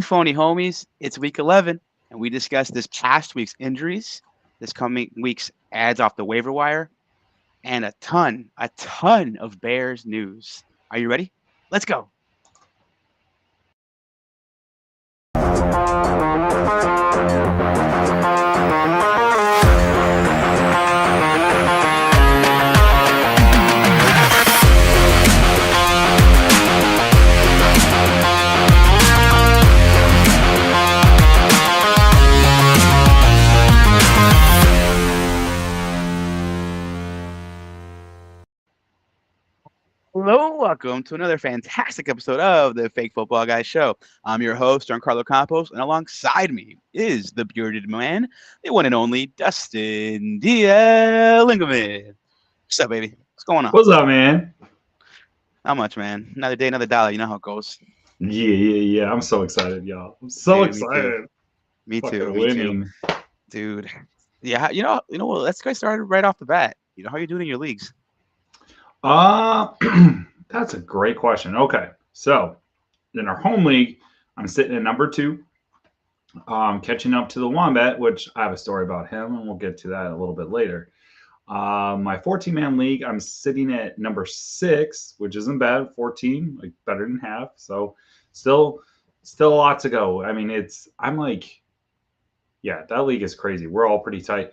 Phony homies, it's week 11, and we discussed this past week's injuries, this coming week's ads off the waiver wire, and a ton of Bears news. Are you ready? Let's go. Hello, welcome to another fantastic episode of the Fake Football Guys Show. I'm your host, Giancarlo Campos, and alongside me is the bearded man, the one and only Dustin Lingaman. What's up, baby? What's going on? What's up, man? Not much, man. Another day, another dollar. You know how it goes. Yeah. I'm so excited, y'all. I'm so Dude, me too. excited. Me too. Fucking Me too. winning. Dude. Yeah, well, let's get started right off the bat. How you doing in your leagues? Uh, that's a great question. Okay, so in our home league, I'm sitting at number 2, catching up to the Wombat, which I have a story about him, and we'll get to that a little bit later. My 14-man league, I'm sitting at number 6, which isn't bad. 14, like better than half. So still a lot to go. I mean, yeah, that league is crazy. We're all pretty tight.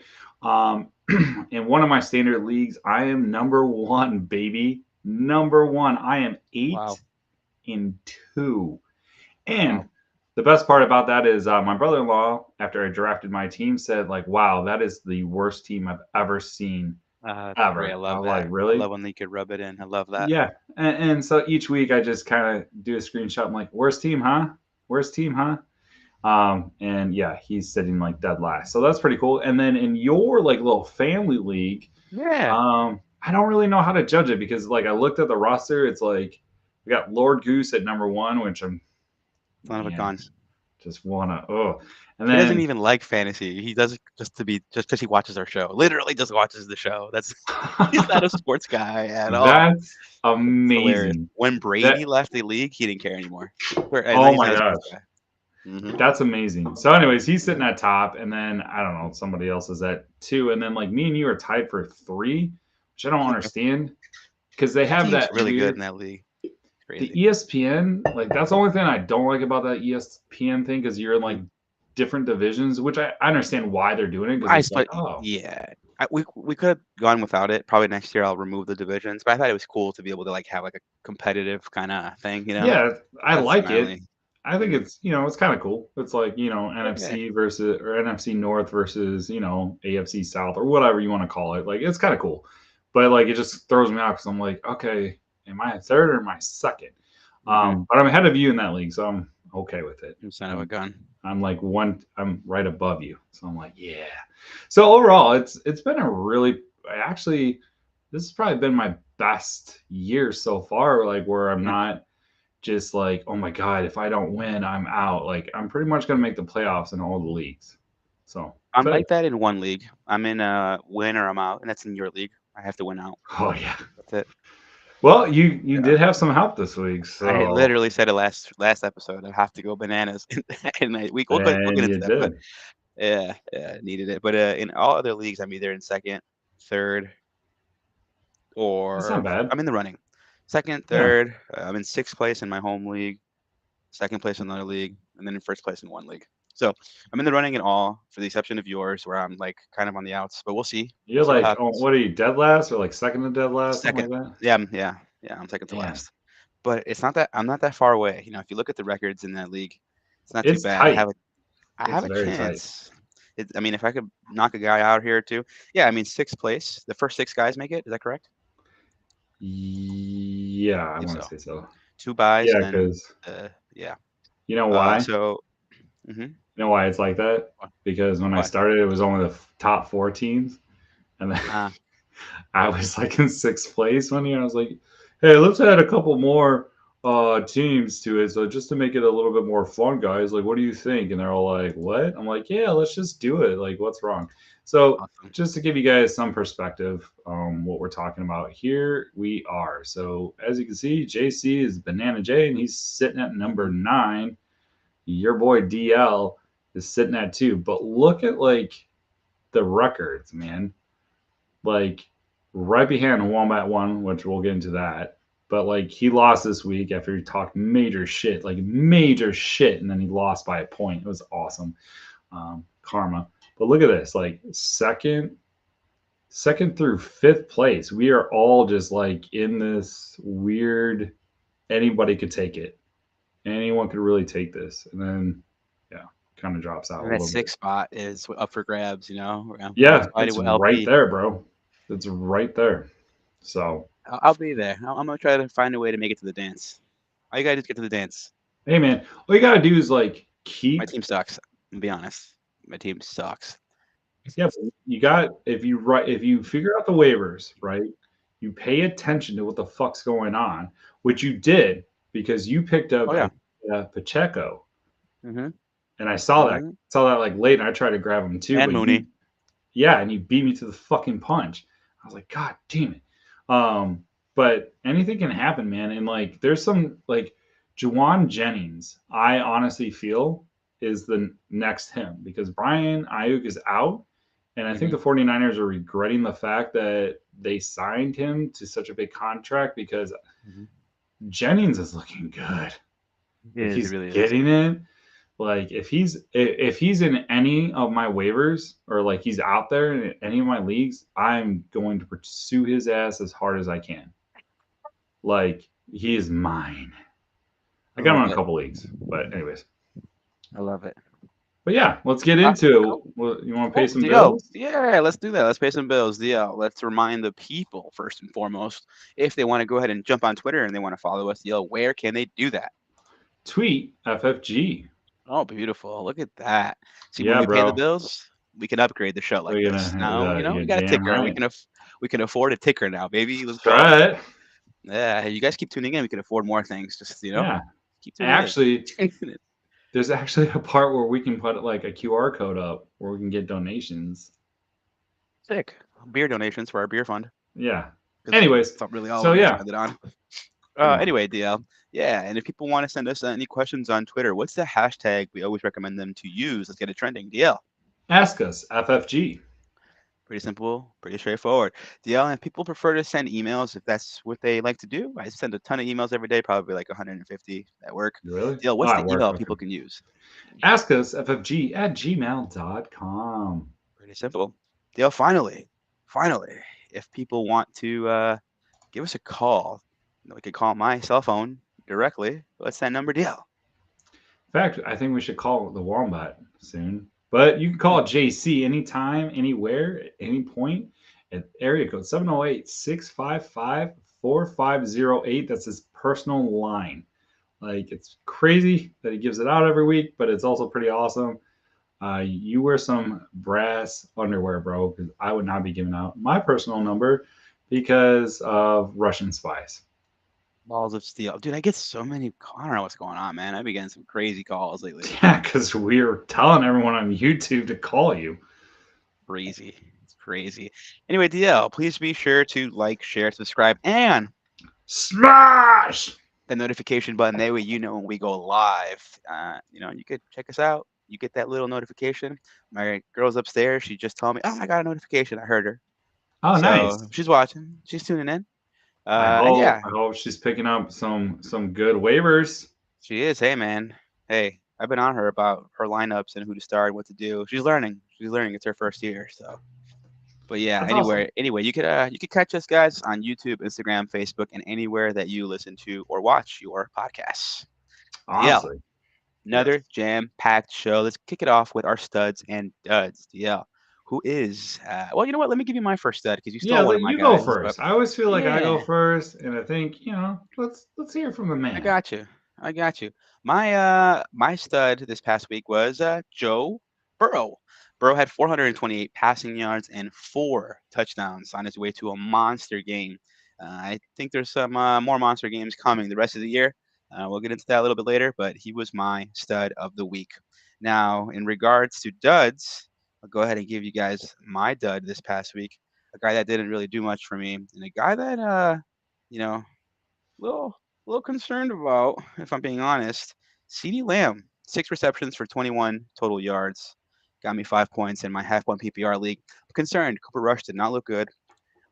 In one of my standard leagues, I am number 1, baby. Number 1. I am 8 Wow. and 2. And Wow. the best part about that is my brother-in-law, after I drafted my team, said, like, wow, that is the worst team I've ever seen, That's great. I ever. I love was that. like, I really? love when you could rub it in. I love that. Yeah. And so each week I just kind of do a screenshot. I'm like, worst team, huh? Worst team, huh? And yeah, he's sitting like dead last. So that's pretty cool. And then in your like little family league, Yeah. I don't really know how to judge it because like I looked at the roster, it's like we got Lord Goose at number 1, which I'm Son of a man, gun. just wanna and He doesn't then even like fantasy. He does it just because he watches our show. Literally just watches the show. That's He's not a sports guy at all. that's It's hilarious. amazing. When That Brady left the league, he didn't care anymore. oh He's my not a gosh. sports guy. Hmm. That's amazing. So, anyways, he's sitting at top, and then I don't know, somebody else is at 2, and then like me and you are tied for 3, which I don't understand because they That have team's that really good in weird that league. the Crazy. ESPN. Like that's the only thing I don't like about that ESPN thing because you're in like Mhm. different divisions, which I understand why they're doing it because I it's like split. oh Yeah. We could have gone without it. Probably next year I'll remove the divisions. But I thought it was cool to be able to like have like a competitive kind of thing. yeah, I That's like my it. only. I think Mhm. it's kind of cool. It's like Yeah. NFC versus or NFC North versus AFC South or whatever you want to call it. Like it's kind of cool, but like it just throws me off because I'm like, okay, am I a third or am I second? Hmm. But I'm ahead of you in that league, so I'm okay with it. You son of a I'm gun. I'm like I'm right above you, so I'm like, yeah. So overall, it's been a really actually this has probably been my best year so far. Like where I'm Yeah. not just like, oh my god, if I don't win, I'm out. Like I'm pretty much gonna make the playoffs in all the leagues. So I'm excited. like that in one league. I'm in a win or I'm out, and that's in your league. I have to win out. Oh yeah. That's it. Well, you Yeah. did have some help this week, I so literally said it last episode. I have to go bananas in that week. We'll get and you into that, but did. yeah, needed it. But in all other leagues, I'm either in second, third, That's not or bad. I'm in the running. Second, Yeah. third. I'm in sixth place in my home league, second place in another league, and then in first place in one league. So I'm in the running in all, for the exception of yours, where I'm like kind of on the outs. But we'll see. We'll You're see what like, oh, happens. what are you, dead last or like second to dead last, something Second, like that? yeah. I'm second to Man, last. But it's not that I'm not that far away. If you look at the records in that league, it's not too it's bad. tight. I It's have a very tight. chance. I mean, if I could knock a guy out here too, yeah. I mean, sixth place. The first six guys make it. Is that correct? Yeah, I I believe want to so. say so. Two buys Yeah, and then because yeah. you know why? So hmm You know why it's like that? Because when I why? started, it was only the top 4 teams, and then Uh, I was like in sixth place one year. I was like, hey, let's add a couple more teams to it. So just to make it a little bit more fun, guys, like, what do you think? And they're all like, what? I'm like, yeah, let's just do it. Like, what's wrong? So awesome. just to give you guys some perspective, what we're talking about here, we are. So as you can see, JC is Banana J, and he's sitting at number Hmm. 9. Your boy DL is sitting at 2. But look at like the records, man. Like right behind Wombat one, which we'll get into that. But like he lost this week after he talked major shit, and then he lost by a point. It was awesome, karma. But look at this, like second through fifth place, we are all just like in this weird. Anybody could take it. Anyone could really take this, and then yeah, kind of drops out And a that little bit. sixth spot is up for grabs. We're all Yeah, fighting it's with right LP. there, bro. It's right there. So I'll be there. I'm gonna try to find a way to make it to the dance. All you gotta do is get to the dance. hey, man, all you gotta do is like My keep. team sucks. I'm gonna be honest. My team sucks. Yeah, you got if you figure out the waivers right, you pay attention to what the fuck's going on, which you did because you picked up Oh yeah. Pacheco, Mhm. and I Mhm. saw that like late, and I tried to grab him too, And but you Mooney. yeah, and you beat me to the fucking punch. I was like, God damn it. Um, but anything can happen, man. And like, there's some like Juwan Jennings, I honestly feel is the next him because Brian Ayuk is out. And I think Mhm. the 49ers are regretting the fact that they signed him to such a big contract because Mhm. Jennings is looking good. It Like is. It he's really is. getting it. Like if he's in any of my waivers or like he's out there in any of my leagues, I'm going to pursue his ass as hard as I can. Like he is mine. I I got him love on a it. couple leagues, but anyways. I love it. But yeah, let's get Uh, into cool. it. You want to pay Cool. some DL. bills? Yeah, let's do that. Let's pay some bills. DL. Let's remind the people first and foremost, if they want to go ahead and jump on Twitter and they want to follow us, DL, where can they do that? Tweet FFG. Oh, beautiful. Look at that. See, when Yeah, we pay the bro. bills, we can upgrade the show like We're this. Now, gonna we you're got a damn ticker. right. We can afford a ticker now, baby. Let's That's go. right. Yeah, you guys keep tuning in. We can afford more things. Just, Yeah. keep tuning in. Actually, Keep tuning in. there's actually a part where we can put like a QR code up where we can get donations. Sick. Beer donations for our beer fund Yeah. because Anyways, it's not really all so we're going to yeah, spend it on. come on. Anyway, DL. Yeah, and if people want to send us any questions on Twitter, what's the hashtag we always recommend them to use? Let's get it trending. DL. Ask us, FFG. Pretty simple, pretty straightforward. DL, and people prefer to send emails if that's what they like to do. I send a ton of emails every day, probably like 150 at work. Really? DL, Oh, what's at the work. email Okay. people can use? Ask us, FFG at gmail.com. Pretty simple. DL, finally, if people want to give us a call, we could call my cell phone directly. What's that number, DL? In fact, I think we should call the Wombat soon. But you can call JC anytime, anywhere, at any point at area code 708 655 4508. That's his personal line. Like, it's crazy that he gives it out every week, but it's also pretty awesome. You wear some brass underwear, bro, because I would not be giving out my personal number because of Russian spies. Balls of steel. Dude, I get so many. I don't know what's going on, man. I've been getting some crazy calls lately. Yeah, because we're telling everyone on YouTube to call you. Crazy. It's crazy. Anyway, DL, please be sure to like, share, subscribe, and Smash! the notification button. That way you know when we go live. You could check us out. You get that little notification. My girl's upstairs. She just told me, oh, I got a notification. I heard her. Oh, So nice. she's watching. She's tuning in. And I yeah, hope she's picking up some good waivers. she is. Hey, man. Hey, I've been on her about her lineups and who to start and what to do. She's learning. She's learning. It's her first year. So but yeah, That's awesome. anyway, you could catch us guys on YouTube, Instagram, Facebook, and anywhere that you listen to or watch your podcasts. DL, Honestly, yes. another jam-packed show. Let's kick it off with our studs and duds. DL, who is well, you know what? Let me give you my first stud because you Yeah, stole one of my you go guys. But first. I always feel like I go yeah, first, and I think let's hear from the I man. got you. I got you. My stud this past week was Joe Burrow. Burrow had 428 passing yards and 4 touchdowns on his way to a monster game. I think there's some more monster games coming the rest of the year. We'll get into that a little bit later, but he was my stud of the week. Now, in regards to duds, I'll go ahead and give you guys my dud this past week. A guy that didn't really do much for me, and a guy that you know, little little concerned about, if I'm being honest. CeeDee Lamb. 6 receptions for 21 total yards. Got me 5 points in my half point PPR league. I'm concerned. Cooper Rush did not look good.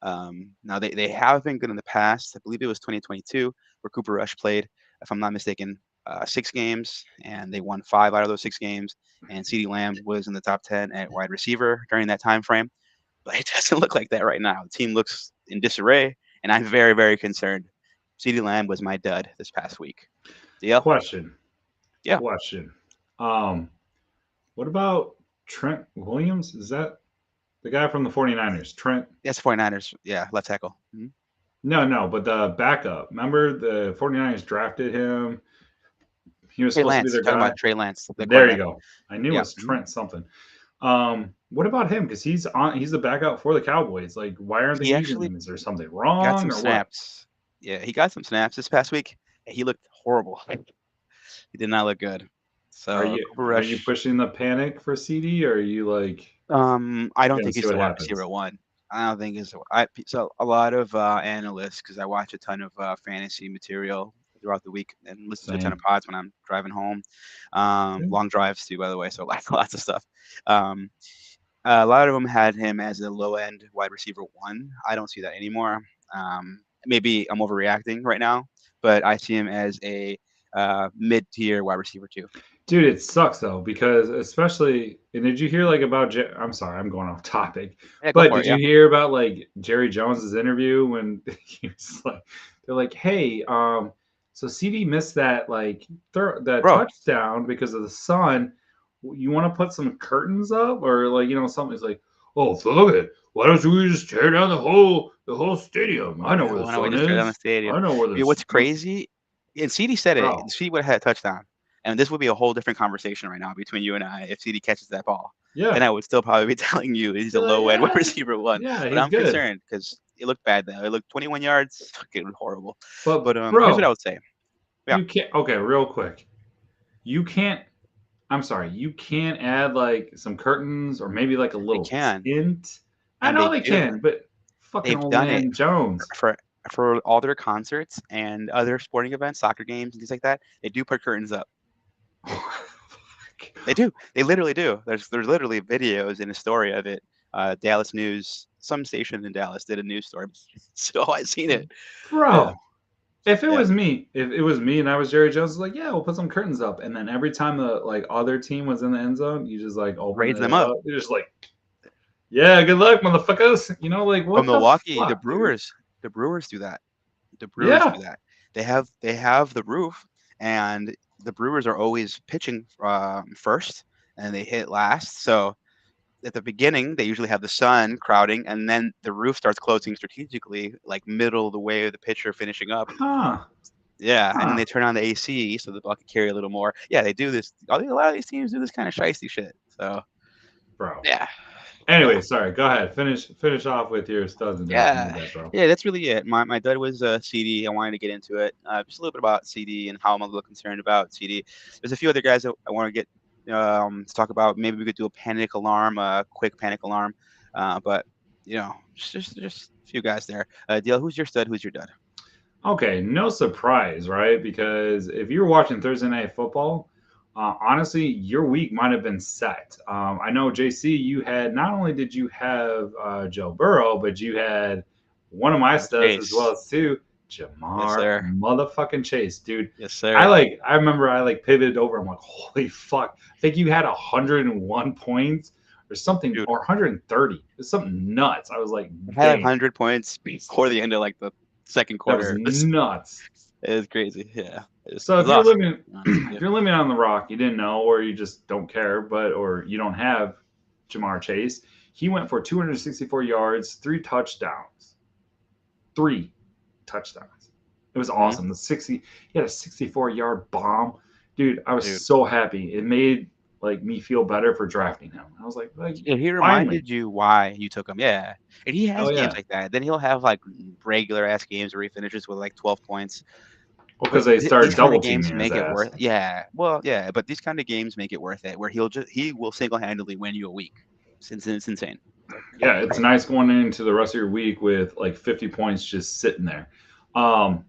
Now they have been good in the past. I believe it was 2022 where Cooper Rush played, if I'm not mistaken, 6 games, and they won 5 out of those 6 games. And CeeDee Lamb was in the top 10 at wide receiver during that time frame. But it doesn't look like that right now. The team looks in disarray, and I'm very, very concerned. CeeDee Lamb was my dud this past week. DL? Question. Yeah. Question. Um, what about Trent Williams? Is that the guy from the 49ers? Trent? That's 49ers. Yeah, left tackle. Mhm. No, no, but the backup. Remember the 49ers drafted him? He was Trey supposed to be Lance. their Talking guy. about Trey Lance, the There you cornerback. go. I knew it Yeah. was Trent something. What about him? Because he's the backup for the Cowboys. Like, why aren't they He using actually him? Is there something got wrong some or what? snaps. Yeah, he got some snaps this past week. And he looked horrible. He did not look good. Are So you Cooper are you Rush, pushing the panic for CD, or are you like I don't gonna think see he's the what wide receiver happens? one. I don't think he's. So a lot of analysts, because I watch a ton of fantasy material throughout the week and listen to a ton of Same. pods when I'm driving home. Yeah. Long drives too, by the way. So lots of stuff. Um, a lot of them had him as a low end wide receiver one. I don't see that anymore. Maybe I'm overreacting right now, but I see him as a mid tier wide receiver two. Dude, it sucks though because especially and did you hear like about I'm sorry, I'm going off topic. Yeah, go But for did it. you Yeah, hear about like Jerry Jones's interview when he was like they're like, "Hey, so CD missed that like that bro. touchdown because of the sun. You want to put some curtains up or like, something's like, "Oh, fuck it. Why don't we just tear down the whole stadium? I know where the Why don't we sun just tear down the is. stadium? I know where What's this crazy? And CD said it. bro." CD would have had a touchdown, and this would be a whole different conversation right now between you and I if CD catches that ball. Then Yeah. I would still probably be telling you he's Be a like, low end wide "Yeah. receiver one. Yeah, But he's I'm good." concerned because it looked bad though. It looked 21 yards, fucking horrible. But But here's what I bro, would say. Yeah, you can't. Okay, real quick. You can't. I'm sorry. You can't add like some curtains or maybe like a they little can, tint. I and know they they do. can, but fucking They've old done it man Jones. for for all their concerts and other sporting events, soccer games and things like that. They do put curtains up. They do. They literally do. There's literally videos and a story of it. Dallas News, some station in Dallas did a news story. So I seen it. Yeah, Bro, if it yeah. was me, if it was me and I was Jerry Jones, like, yeah, we'll put some curtains up. And then every time the like other team was in the end zone, you just like open Raise it them up. up. You're just like, yeah, good luck, motherfuckers. Like From what the Milwaukee, fuck, dude? The Brewers do that. The Brewers Yeah. do that. They have the roof, and the Brewers are always pitching first, and they hit last. So at the beginning, they usually have the sun crowding, and then the roof starts closing strategically, like middle of the way of the pitcher finishing up. Huh. Yeah, and then Huh. they turn on the AC so the ball can carry a little more. Yeah, they do this. A lot of these teams do this kind of shiesty shit. So Bro. yeah, yeah, Anyway, sorry. Go ahead. Finish off with your studs and duds. My yeah, bad, bro. yeah. That's really it. My dud was CD. I wanted to get into it. Just a little bit about CD and how I'm a little concerned about CD. There's a few other guys that I want to get to talk about. Maybe we could do a panic alarm, a quick panic alarm. But just a few guys there. Deal. Who's your stud? Who's your dud? Okay, no surprise, right? Because if you were watching Thursday Night Football, honestly, your week might have been set. I know, JC, you had not only did you have Joe Burrow, but you had one of my Jamar studs as well Chase. as too, Yes, Jamar sir. motherfucking Chase, dude. Yes, sir. I remember I like pivoted over. I'm like, holy fuck! I think you had 101 points or something, Dude, or 130. It's something nuts. I was like, I had like damn, 100 points before the end of like the second that was quarter. nuts. It was crazy. Yeah, So it was awesome. To be honest with if you. you're living on the rock, you didn't know, or you just don't care, but or you don't have Jamar Chase, he went for 264 yards, 3 touchdowns, 3 touchdowns. It was Hmm. awesome. He had a 64-yard bomb, dude. I was Dude, so happy. It made like me feel better for drafting him. I was like yeah, he finally, reminded you why you took him. Yeah, and he oh has games yeah, like that. Then he'll have like regular ass games where he finishes with like 12 points. well But because they these started kind double of games teaming his make it ass. worth. Yeah, well, yeah, but these kind of games make it worth it. Where he will single handedly win you a week. It's insane. Yeah, it's nice going into the rest of your week with like 50 points just sitting there. Um,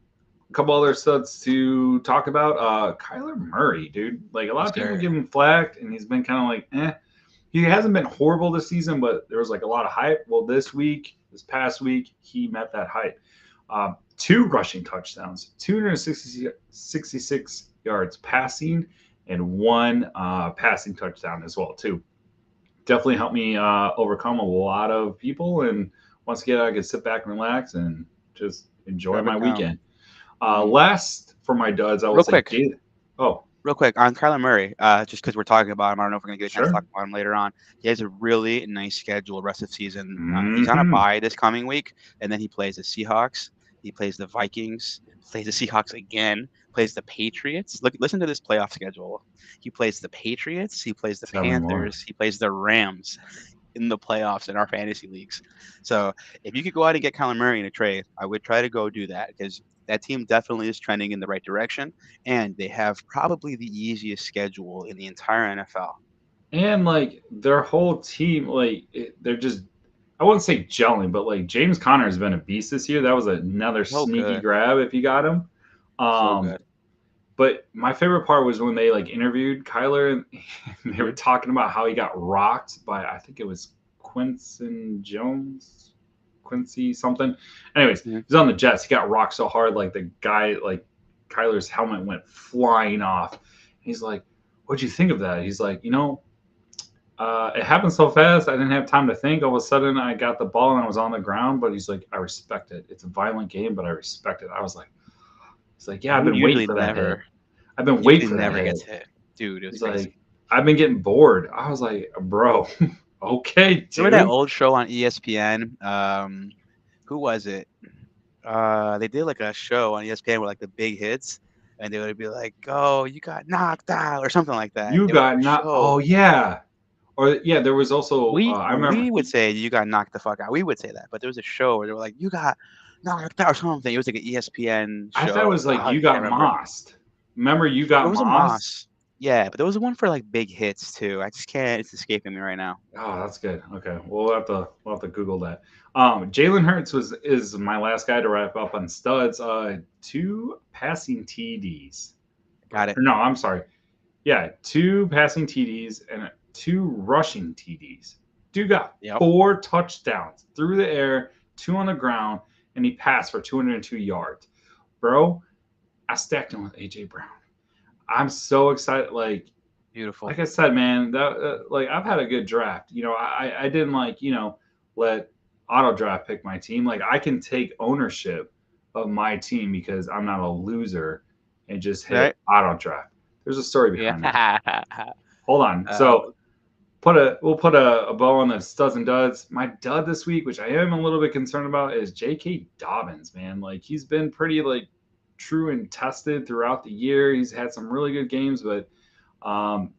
A couple other studs to talk about. Kyler Murray, dude. Like a lot Yes, of people sir. give him flack, and he's been kind of like, eh. He hasn't been horrible this season, but there was like a lot of hype. Well, this past week, he met that hype. Two rushing touchdowns, 266 yards passing, and one passing touchdown as well too. Definitely helped me overcome a lot of people, and once again, I could sit back and relax and just enjoy my Overcome. weekend. Mhm. Last for my duds, I will Real say, quick, oh, real quick on Kyler Murray. Just because we're talking about him, I don't know if we're gonna get a chance to sure. talk about him later on. He has a really nice schedule rest of season. He's on a Hmm. bye this coming week, and then he plays the Seahawks. He plays the Vikings. Plays the Seahawks again. Plays the Patriots. Look, listen to this playoff schedule. He plays the Patriots. He plays the Tell me more. Panthers. He plays the Rams in the playoffs in our fantasy leagues. So if you could go out and get Kyler Murray in a trade, I would try to go do that because that team definitely is trending in the right direction, and they have probably the easiest schedule in the entire NFL. And like their whole team, they're just, I wouldn't say gelling, but like James Conner has been a beast this year. That was another So sneaky good, grab if you got him. so Um, good. but my favorite part was when they like interviewed Kyler and they were Hmm. talking about how he got rocked by, I think it was Quincy Jones, Quincy something. Anyways, Hmm. he's on the Jets. He got rocked so hard, like the guy, like Kyler's helmet went flying off. He's like, "What'd you think of that?" He's like, it happened so fast. I didn't have time to think. All of a sudden, I got the ball and I was on the ground. But he's like, I respect it. It's a violent game, but I respect it. I was like, he's like, yeah, I've Dude been waiting usually for that hit. never, I've been waiting usually for that never hit. gets hit. Dude, it was He's crazy. like, I've been getting bored. I was like, bro, okay, Remember that dude. old show on ESPN? Who was it? They did like a show on ESPN with like the big hits, and they would be like, "Oh, you got knocked out" or something like that. You They would have got a not. show. Oh yeah, or yeah. There was also. I remember. We would say you got knocked the fuck out. We would say that, but there was a show where they were like, "You got knocked out" or something. It was like an ESPN I thought it show. was like I you can't got remember. mossed. Remember you There got was a mossed. Moss. Yeah, but there was one for like big hits too. I just can't. It's escaping me right now. Oh, that's good. Okay, we'll have to Google that. Jalen Hurts is my last guy to wrap up on studs. Two passing TDs. Got it. Or no, I'm sorry. Yeah, two passing TDs and two rushing TDs. Dude got Yep. 4 touchdowns through the air, two on the ground, and he passed for 202 yards. Bro, I stacked him with AJ Brown. I'm so excited. Like Beautiful. I said, man, that like I've had a good draft. I didn't let auto draft pick my team. Like I can take ownership of my team because I'm not a loser and just Right? hit auto draft. There's a story Yeah. behind that. Hold on. uh, So we'll put a bow on the studs and duds. My dud this week, which I am a little bit concerned about, is J.K. Dobbins. Man, like he's been pretty like true and tested throughout the year. He's had some really good games, but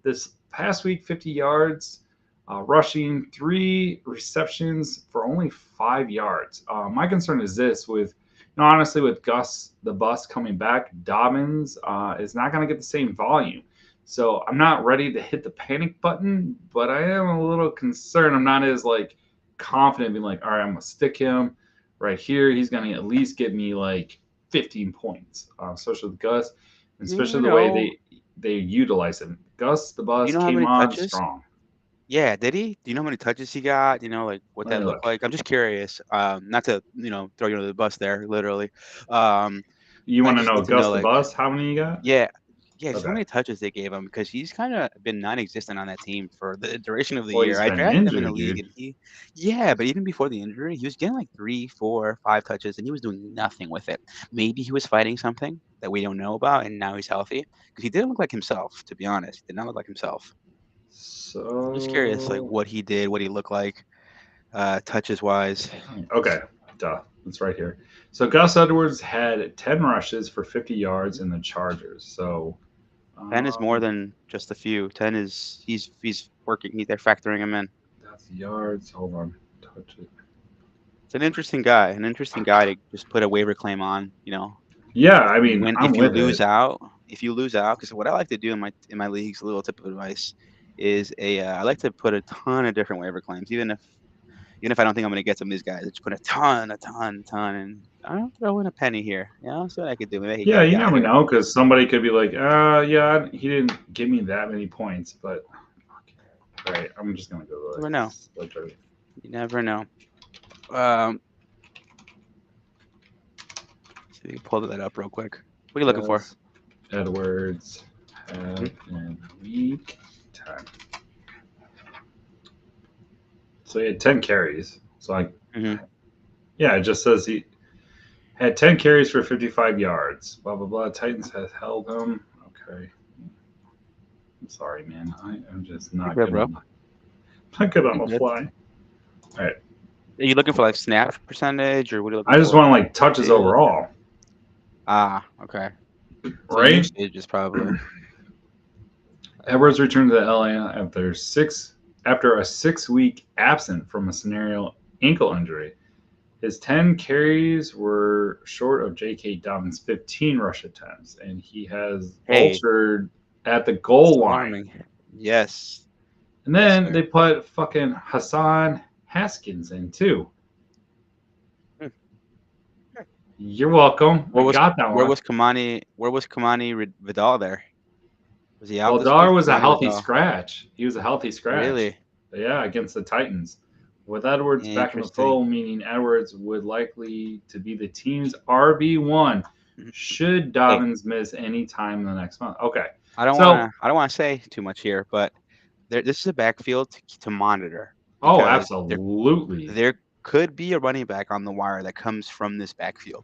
this past week, 50 yards, rushing, 3 receptions for only 5 yards. My concern is this honestly, with Gus the Bus coming back, Dobbins is not going to get the same volume. So I'm not ready to hit the panic button, but I am a little concerned. I'm not as like confident being like, all right, I'm gonna stick him right here. He's gonna at least get me like 15 points, especially with Gus, and you especially the way know, they utilize him. Gus the do you Bus know how came many on touches? strong. Yeah, did he? Do you know how many touches he got? You know, like what Let me that looked look. like? I'm just curious. Not to, throw you under the bus there, literally. Um, You I want to just know need to know, Gus the like, Bus? How many you got? yeah, yeah, just how Okay. many touches they gave him because he's kind of been non-existent on that team for the duration of the Well, year. he's I been drafted him in a injured, league, dude. and yeah, but even before the injury, he was getting like 3, 4, 5 touches, and he was doing nothing with it. Maybe he was fighting something that we don't know about, and now he's healthy because he didn't look like himself. To be honest, he did not look like himself. I'm just curious, like So what he did, what he looked like, touches wise. okay, duh, it's right here. So Gus Edwards had 10 rushes for 50 yards in the Chargers. So 10 is more um, than just a few. 10 is he's working. They're factoring him in. that's yards. Hold on, touch it. It's an interesting guy to just put a waiver claim on. Yeah, If I you mean, win, I'm if you with lose it. out, because what I like to do in my leagues, a little tip of advice is I like to put a ton of different waiver claims, even if Even if I don't think I'm going to get some of these guys, I just put a ton, and I'll throw in a penny here. I'll see what I could do. Maybe Yeah, he you got never here. know because somebody could be like, yeah, he didn't give me that many points, but all right, I'm just gonna go Never know. like You never know. Um, see if you can pull that up real quick. What are you looking for? does Edwards Hmm. have in week 10? So he had 10 carries. So like, Hmm. yeah, it just says he had 10 carries for 55 yards. Blah blah blah. Titans has held him. Okay. I'm sorry, man. I am just You're not good, good bro. on not good on You're the good. fly. All right. Are you looking for like snap percentage, or what are you looking I just for? want like touches Field. overall, Ah, okay. So right? usage is probably. Edwards returned to the LA after a 6 week absent from a scenario ankle injury. His 10 carries were short of J.K. Dobbins' 15 rush attempts, and he has Hey, vultured at the it's goal line. alarming. Yes. And Yes, then sir. they put fucking Hassan Haskins in too. Hmm. You're welcome. I Where was got that where one. was Kamani? Where was Kamani Vidal there? Was he out Well, this Dollar week? was a Kamani healthy Vidal. scratch. He was a healthy scratch. Really Yeah, against the Titans. With Edwards back in the interesting. fold, meaning Edwards would likely to be the team's RB1 Mhm. should Hey, Dobbins miss any time in the next month. Okay. I don't So, wanna I don't wanna say too much here, but this is a backfield to monitor oh, because there absolutely. there could be a running back on the wire that comes from this backfield.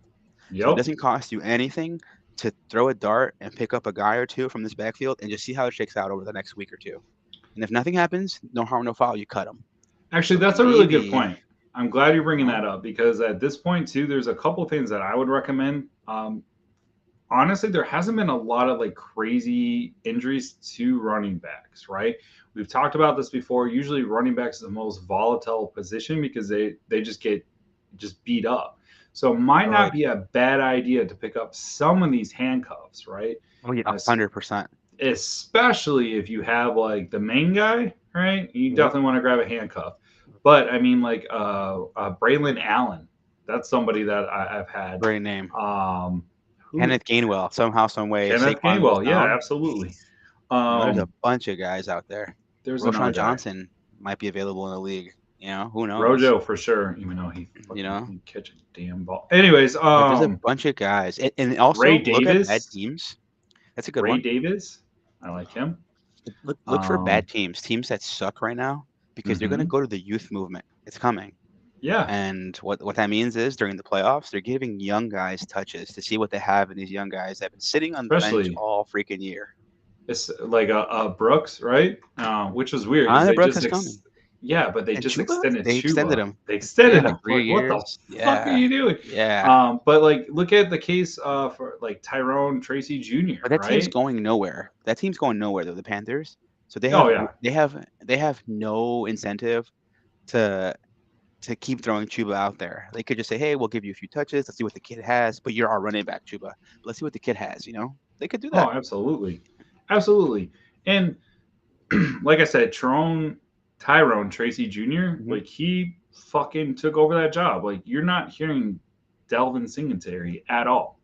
So it Yep. doesn't cost you anything to throw a dart and pick up a guy or two from this backfield and just see how it shakes out over the next week or two. And if nothing happens, no harm, no foul, you cut them. Actually, So that's a really good maybe, point. I'm glad you're bringing no, that up because at this point, too, there's a couple things that I would recommend. Honestly, there hasn't been a lot of like crazy injuries to running backs, right? We've talked about this before. Usually, running backs is the most volatile position because they just get just beat up. So, it might not totally. be a bad idea to pick up some of these handcuffs, right? Oh yeah, As- 100%. Especially if you have like the main guy, right? You Yep. definitely want to grab a handcuff. But I mean, like Braylon Allen, that's somebody that I've had. Great name. Who Kenneth Gainwell, somehow, some way, if Kenneth Saquon goes Gainwell, yeah, down, absolutely. there's a Um, bunch of guys out there. there's another Roshan guy, Johnson might be available in the league. Who knows? Rojo for sure. Even though he You fucking know, he catch a damn ball. Anyways, but there's a bunch of guys, and Ray also look at bad Davis, teams. That's a good Ray one. Davis, I like him. Look for Um, bad teams that suck right now because they're going to mhm. go to the youth movement. It's coming. Yeah, And what that means is during the playoffs, they're giving young guys touches to see what they have in these young guys that have been sitting on the bench especially all freaking year. it's like a Brooks, right? Which was weird because Connor they Brooks just is coming. yeah, but they And just Chuba, extended they extended Chuba. him. They Yeah, extended like him. three Like, what the years. fuck are Yeah. you doing? Yeah. But like, look at the case for like Tyrone Tracy Jr. But that team's Right? going nowhere. That team's going nowhere though, the Panthers. So they Oh have yeah. they have no incentive to keep throwing Chuba out there. They could just say, "Hey, we'll give you a few touches. Let's see what the kid has." But you're our running back, Chuba. Let's see what the kid has. They could do Oh, that. absolutely, absolutely. And like I said, Tyrone Tracy Jr. Hmm. Like he fucking took over that job. Like you're not hearing Delvin Singletary at all.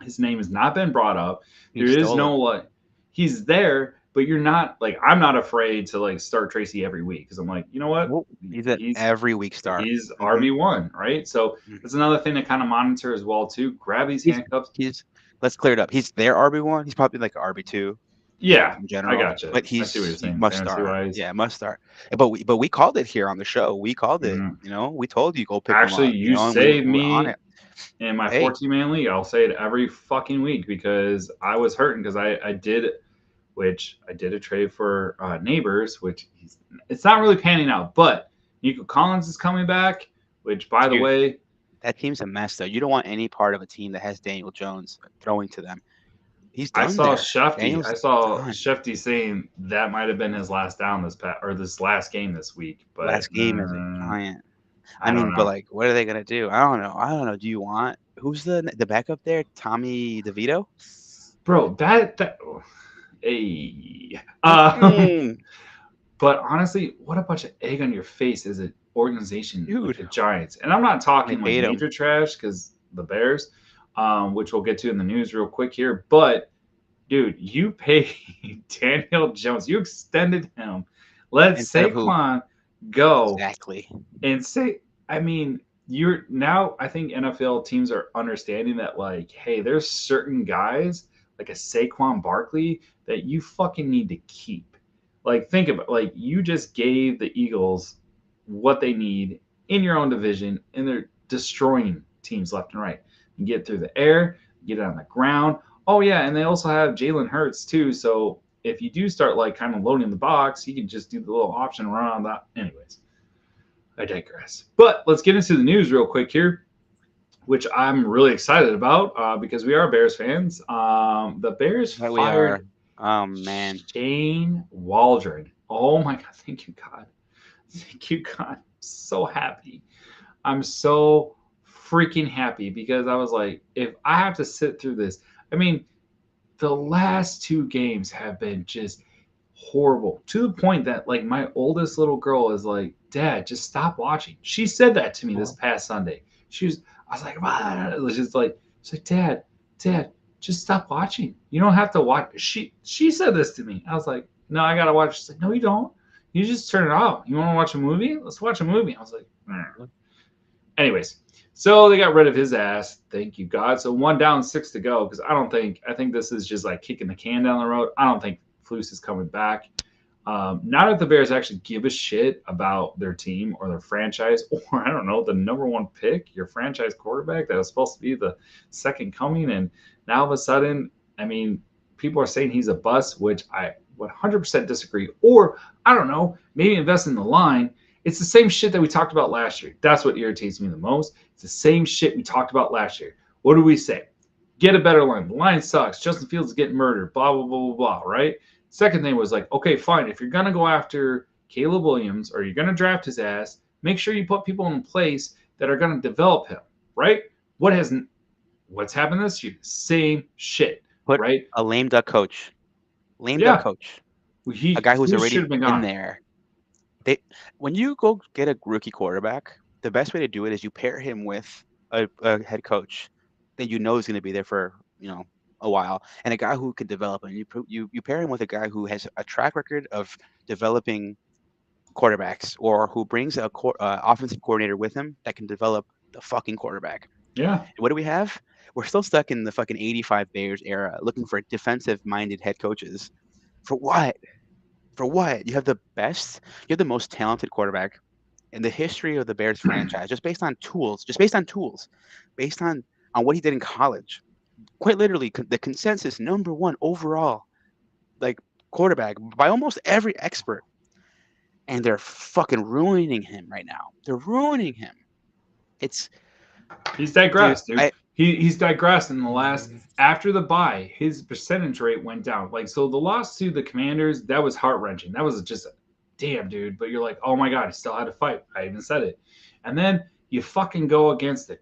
His name has not been brought up. He There is stole no it. like he's there, but you're not like I'm not afraid to like start Tracy every week because I'm like, you know what? Well, he's an He's every week start. he's Hmm. RB1, right? So that's another thing to kind of monitor as well too. Grab these He's handcuffs. he's Let's clear it up. He's their RB1. He's probably like RB2, Yeah, in I general. gotcha. But I see what you're he saying. must Fantasy start. wise, Yeah, must start. But we called it here on the show. We called it. mm. We told you go pick him Actually, up. you And we saved were on me it. in my Hey, 14-man league. I'll say it every fucking week because I was hurting because I did a trade for Neighbors, which it's not really panning out. But Nico Collins is coming back, which by the dude, way, that team's a mess though. You don't want any part of a team that has Daniel Jones throwing to them. He's done there. I Daniel's saw done. Shefty saying that might have been his last down this last game this week, but Last game is a giant. I I don't mean, but know, like, what are they gonna do? I don't know. I don't know. Do you want who's the backup there? Tommy DeVito? bro. That hey, Mm-mm. but honestly, what a bunch of egg on your face is it? organization like the dude. Giants, and I'm not And they talking like paid him. major trash because the Bears, which we'll get to in the news real quick here. But dude, you paid Daniel Jones, you extended him, let Instead of who? Saquon go, Exactly. and say, I mean, you're now. I think NFL teams are understanding that, like, hey, there's certain guys like a Saquon Barkley that you fucking need to keep. Like, think about like you just gave the Eagles what they need in your own division, and they're destroying teams left and right. You get through the air, get it on the ground. Oh yeah, and they also have Jalen Hurts too. So if you do start like kind of loading the box, he can just do the little option run on that. Anyways, I digress. But let's get into the news real quick here, which I'm really excited about because we are Bears fans. The Bears That we are. fired Oh man. Shane Waldron. Oh my God. Thank you, God. Thank you, God. I'm so happy. I'm so freaking happy because I was like, if I have to sit through this, I mean, the last two games have been just horrible to the point that like my oldest little girl is like, Dad, just stop watching. She said that to me this past Sunday. I was like, she's like, Dad, just stop watching. You don't have to watch. She said this to me. I was like, no, I gotta watch. She's like, no, you don't. You just turn it off. You want to watch a movie? Let's watch a movie. I was like, anyways, so they got rid of his ass. Thank you, God. So one down, six to go. Because I think this is just like kicking the can down the road. I don't think Flus is coming back. Not that the Bears actually give a shit about their team or their franchise, or I don't know, the number one pick, your franchise quarterback that was supposed to be the second coming. And now all of a sudden, I mean, people are saying he's a bust, which I 100% disagree. Or I don't know, maybe invest in the line. It's the same shit that we talked about last year. That's what irritates me the most. It's the same shit we talked about last year. What do we say? Get a better line. The line sucks. Justin Fields is getting murdered. Blah, blah, blah, blah, blah, right? Second thing was like, okay, fine. If you're going to go after Caleb Williams or you're going to draft his ass, make sure you put people in place that are going to develop him, right? What's happened this year? Same shit, Put right? a lame duck coach. Lame duck Yeah. coach. A guy who's Flus should already have been been gone. there. When you go get a rookie quarterback, the best way to do it is you pair him with a head coach that you know is going to be there for a while, and a guy who can develop. And you pair him with a guy who has a track record of developing quarterbacks, or who brings a offensive coordinator with him that can develop the fucking quarterback. Yeah. And what do we have? We're still stuck in the fucking '85 Bears era, looking for defensive-minded head coaches. For what? For what? You have the most talented quarterback in the history of the Bears franchise, based on tools, based on what he did in college. Quite literally, the consensus number one overall, like, quarterback by almost every expert, and they're fucking ruining him right now. They're ruining him. It's He's dude. digressed, dude. He's digressed in the last after the bye. His percentage rate went down. Like so, the loss to the Commanders that was heart wrenching. That was just damn, dude. But you're like, oh my god, he still had to fight. I even said it. And then you fucking go against the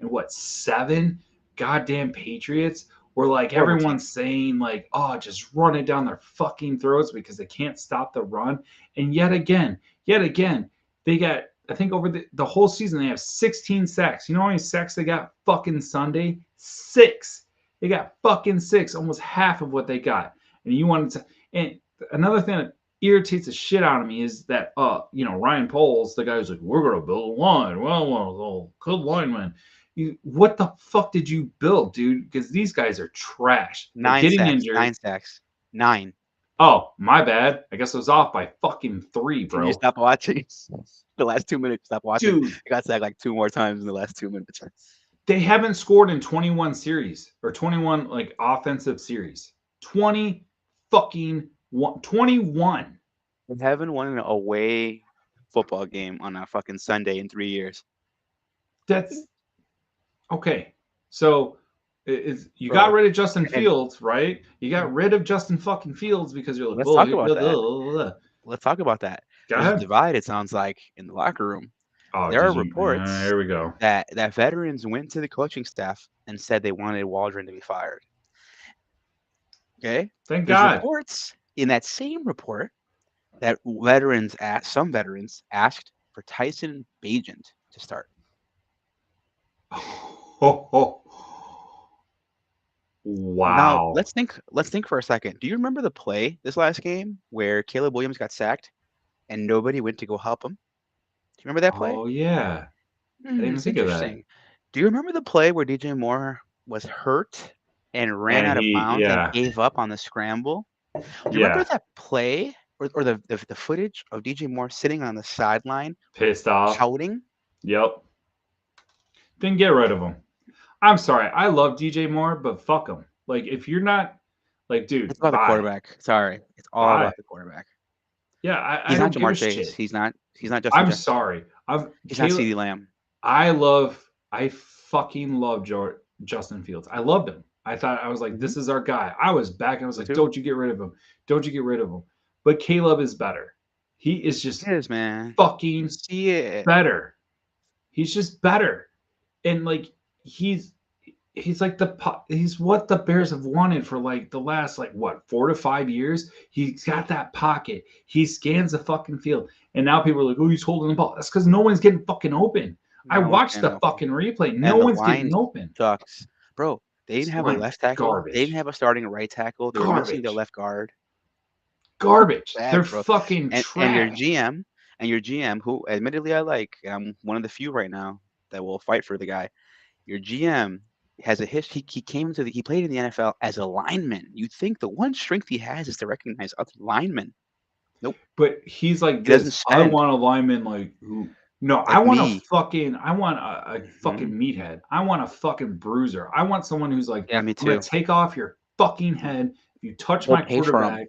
2-7 goddamn Patriots, where like Horrible team. everyone's saying like, oh, just run it down their fucking throats because they can't stop the run. And yet again, they got I think over the whole season they have 16 sacks. You know how many sacks they got fucking Sunday? 6. They got fucking 6, almost half of what they got. And you wanted to. And another thing that irritates the shit out of me is that Ryan Poles, the guy who's like, we're gonna build a line. Well, good lineman. What the fuck did you build, dude? Because these guys are trash. They're Nine getting sacks. injured. 9 sacks. 9. Oh, my bad. I guess I was off by fucking 3, Can you bro. stop watching? The last 2 minutes, stop watching. Dude, I got sacked like 2 more times in the last 2 minutes. they haven't scored in 21 series or 21 like offensive series. 20 fucking 21. We haven't won an away football game on a fucking Sunday in 3 years. That's okay. So you got Bro, rid of Justin and Fields, right? You got rid of Justin fucking Fields because you're like, let's well, talk about that. Let's talk about that. Go There's a ahead. divide, it sounds like, in the locker room. Oh, There did are you? reports Here we go. that veterans went to the coaching staff and said they wanted Waldron to be fired. Okay? Thank There's God. reports in that same report that some veterans asked for Tyson Bagent to start? Oh, Now wow. let's think for a second. Do you remember the play this last game where Caleb Williams got sacked and nobody went to go help him? Do you remember that play? Oh, yeah. I didn't even It's think of that. interesting. Do you remember the play where DJ Moore was hurt and ran And out of bounds and yeah, gave up on the scramble? Do you remember yeah, that play or the footage of DJ Moore sitting on the sideline pissed off. pouting? Yep. Then get rid of him. I'm sorry. I love DJ Moore, but fuck him. Like, if you're not, like, dude, It's about the bye. quarterback. Sorry, it's all Bye. about the quarterback. Yeah, I He's not don't give Jamar a Chase. shit. He's not Justin I'm Jefferson. sorry. I've He's not Caleb. CeeDee Lamb. I fucking love Justin Fields. I loved him. I was like, Hmm. this is our guy. I was back and I was Me like, too. don't you get rid of him. Don't you get rid of him. But Caleb is better. He is just It is, man. You fucking see it. better. He's just better. And like he's he's like he's what the Bears have wanted for like the last like what 4 to 5 years. He's got that pocket. He scans the fucking field, and now people are like, "Oh, he's holding the ball." That's because no one's getting fucking open. I No one's watched getting the open. fucking replay. No And the one's line getting open. sucks. Bro, they didn't This have a line is left tackle. They didn't garbage. have a starting right tackle. They were missing their Garbage. left guard. Garbage. They're Bad, bro. fucking And your trash. GM who admittedly I like, and I'm one of the few right now that will fight for the guy. Your GM has a history. He played in the NFL as a lineman. You'd think the one strength he has is to recognize other linemen. Nope. But he's like He doesn't this. I spend want a lineman like who. No, like me. I want a fucking Hmm. meathead. I want a fucking bruiser. I want someone who's like, Yeah, me I'm gonna too. take off your fucking head if you touch We'll my pay for him. quarterback.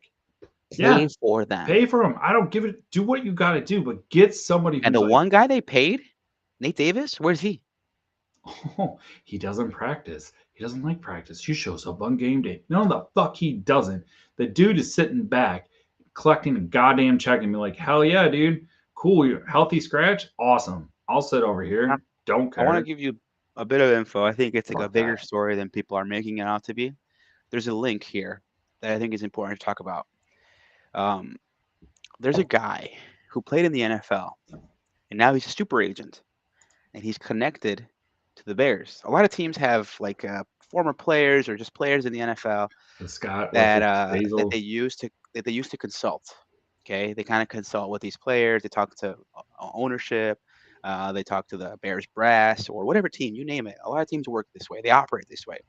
Yeah, Pay for them. pay for him. I don't give it. Do what you got to do, but get somebody And who's the like, one guy they paid, Nate Davis, where's he? oh, he doesn't practice. He doesn't like practice. He shows up on game day. No, the fuck he doesn't. The dude is sitting back, collecting a goddamn check and be like, hell yeah, dude. Cool. You're healthy scratch. Awesome. I'll sit over I here. Don't I want to care. give you a bit of info. I think it's like a Fuck bigger that. story than people are making it out to be. There's a link here that I think is important to talk about. Um, there's a guy who played in the NFL and now he's a super agent and he's connected to the Bears. A lot of teams have like former players or just players in the NFL The Scott, what's that his that Basil? they used to consult. Okay, they kind of consult with these players. They talk to ownership. They talk to the Bears brass or whatever team you name it. A lot of teams work this way. They operate this way.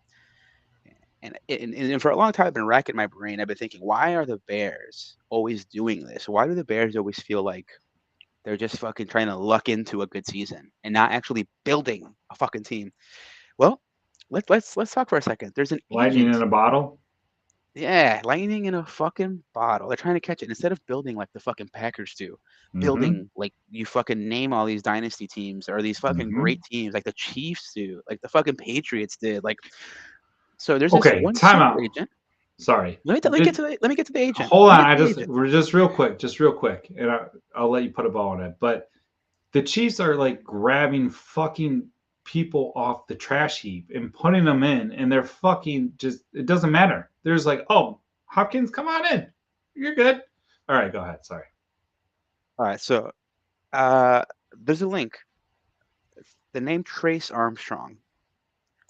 And for a long time, I've been racking my brain. I've been thinking, why are the Bears always doing this? Why do the Bears always feel like they're just fucking trying to luck into a good season and not actually building a fucking team? Well, let's talk for a second. There's an Lightning agent. in a bottle? Yeah, lightning in a fucking bottle. They're trying to catch it instead of building like the fucking Packers do, Mm-hmm. building like you fucking name all these dynasty teams or these fucking Mm-hmm. great teams like the Chiefs do, like the fucking Patriots did. Like, so there's this Okay, one super timeout. agent. Sorry. Let me get to the agent. Hold Let me on. get to the agent. We're just real quick, and I'll let you put a ball on it. But the Chiefs are like grabbing fucking people off the trash heap and putting them in, and they're fucking just, it doesn't matter. There's like, oh, Hopkins, come on in. You're good. All right, go ahead. Sorry. All right, so uh, there's a link. The name Trace Armstrong.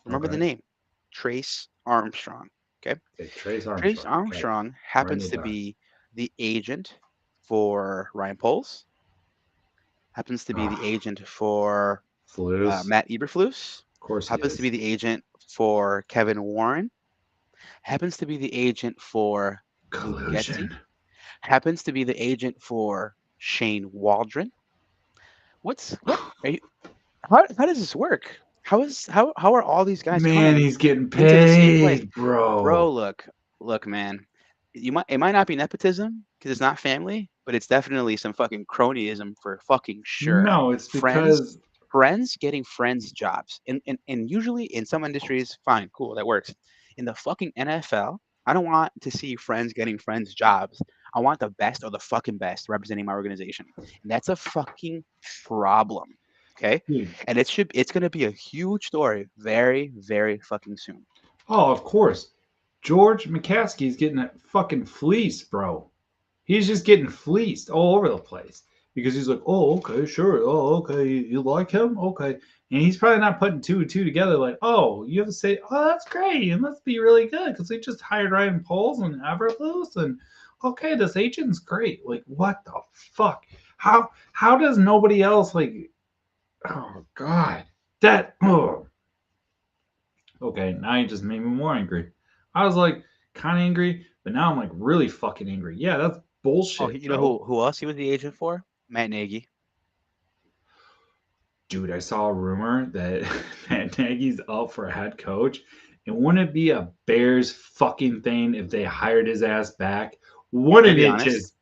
Remember the Okay. name, Trace Armstrong. Okay. Okay. Trace Trace Armstrong. Okay. Armstrong Writing happens it to down. be the agent for Ryan Poles, happens to be the Ah, agent for Flues. Matt Eberflus, Of course he happens to be is. the agent for Kevin Warren, happens to be the agent for Luke Getzey, Collusion. happens to be the agent for Shane Waldron. What are you? How does this work? How are all these guys Man, coming he's getting into the same place? paid, bro. Bro, look, man. It might not be nepotism because it's not family, but it's definitely some fucking cronyism for fucking sure. No, it's Friends, because friends getting friends jobs. And usually in some industries, fine, cool, that works. In the fucking NFL, I don't want to see friends getting friends jobs. I want the best of the fucking best representing my organization. And that's a fucking problem. Okay? dude. And it's gonna be a huge story very, very fucking soon. Oh, of course. George McCaskey's getting that fucking fleece, bro. He's just getting fleeced all over the place. because he's like, oh, okay, sure. Oh, okay. You like him? Okay. And he's probably not putting two and two together like, oh, you have to say, oh, that's great. It must be really good because they just hired Ryan Poles and Everloos. And okay, this agent's great. Like, what the fuck? How does nobody else like, oh, God. That, oh. Okay, now you just made me more angry. I was like kind of angry, but now I'm like really fucking angry. Yeah, that's Oh, bullshit, you know bro. who else he was the agent for? Matt Nagy. Dude, I saw a rumor that Matt Nagy's up for a head coach. And wouldn't it be a Bears fucking thing if they hired his ass back? Can I Wouldn't be it honest? just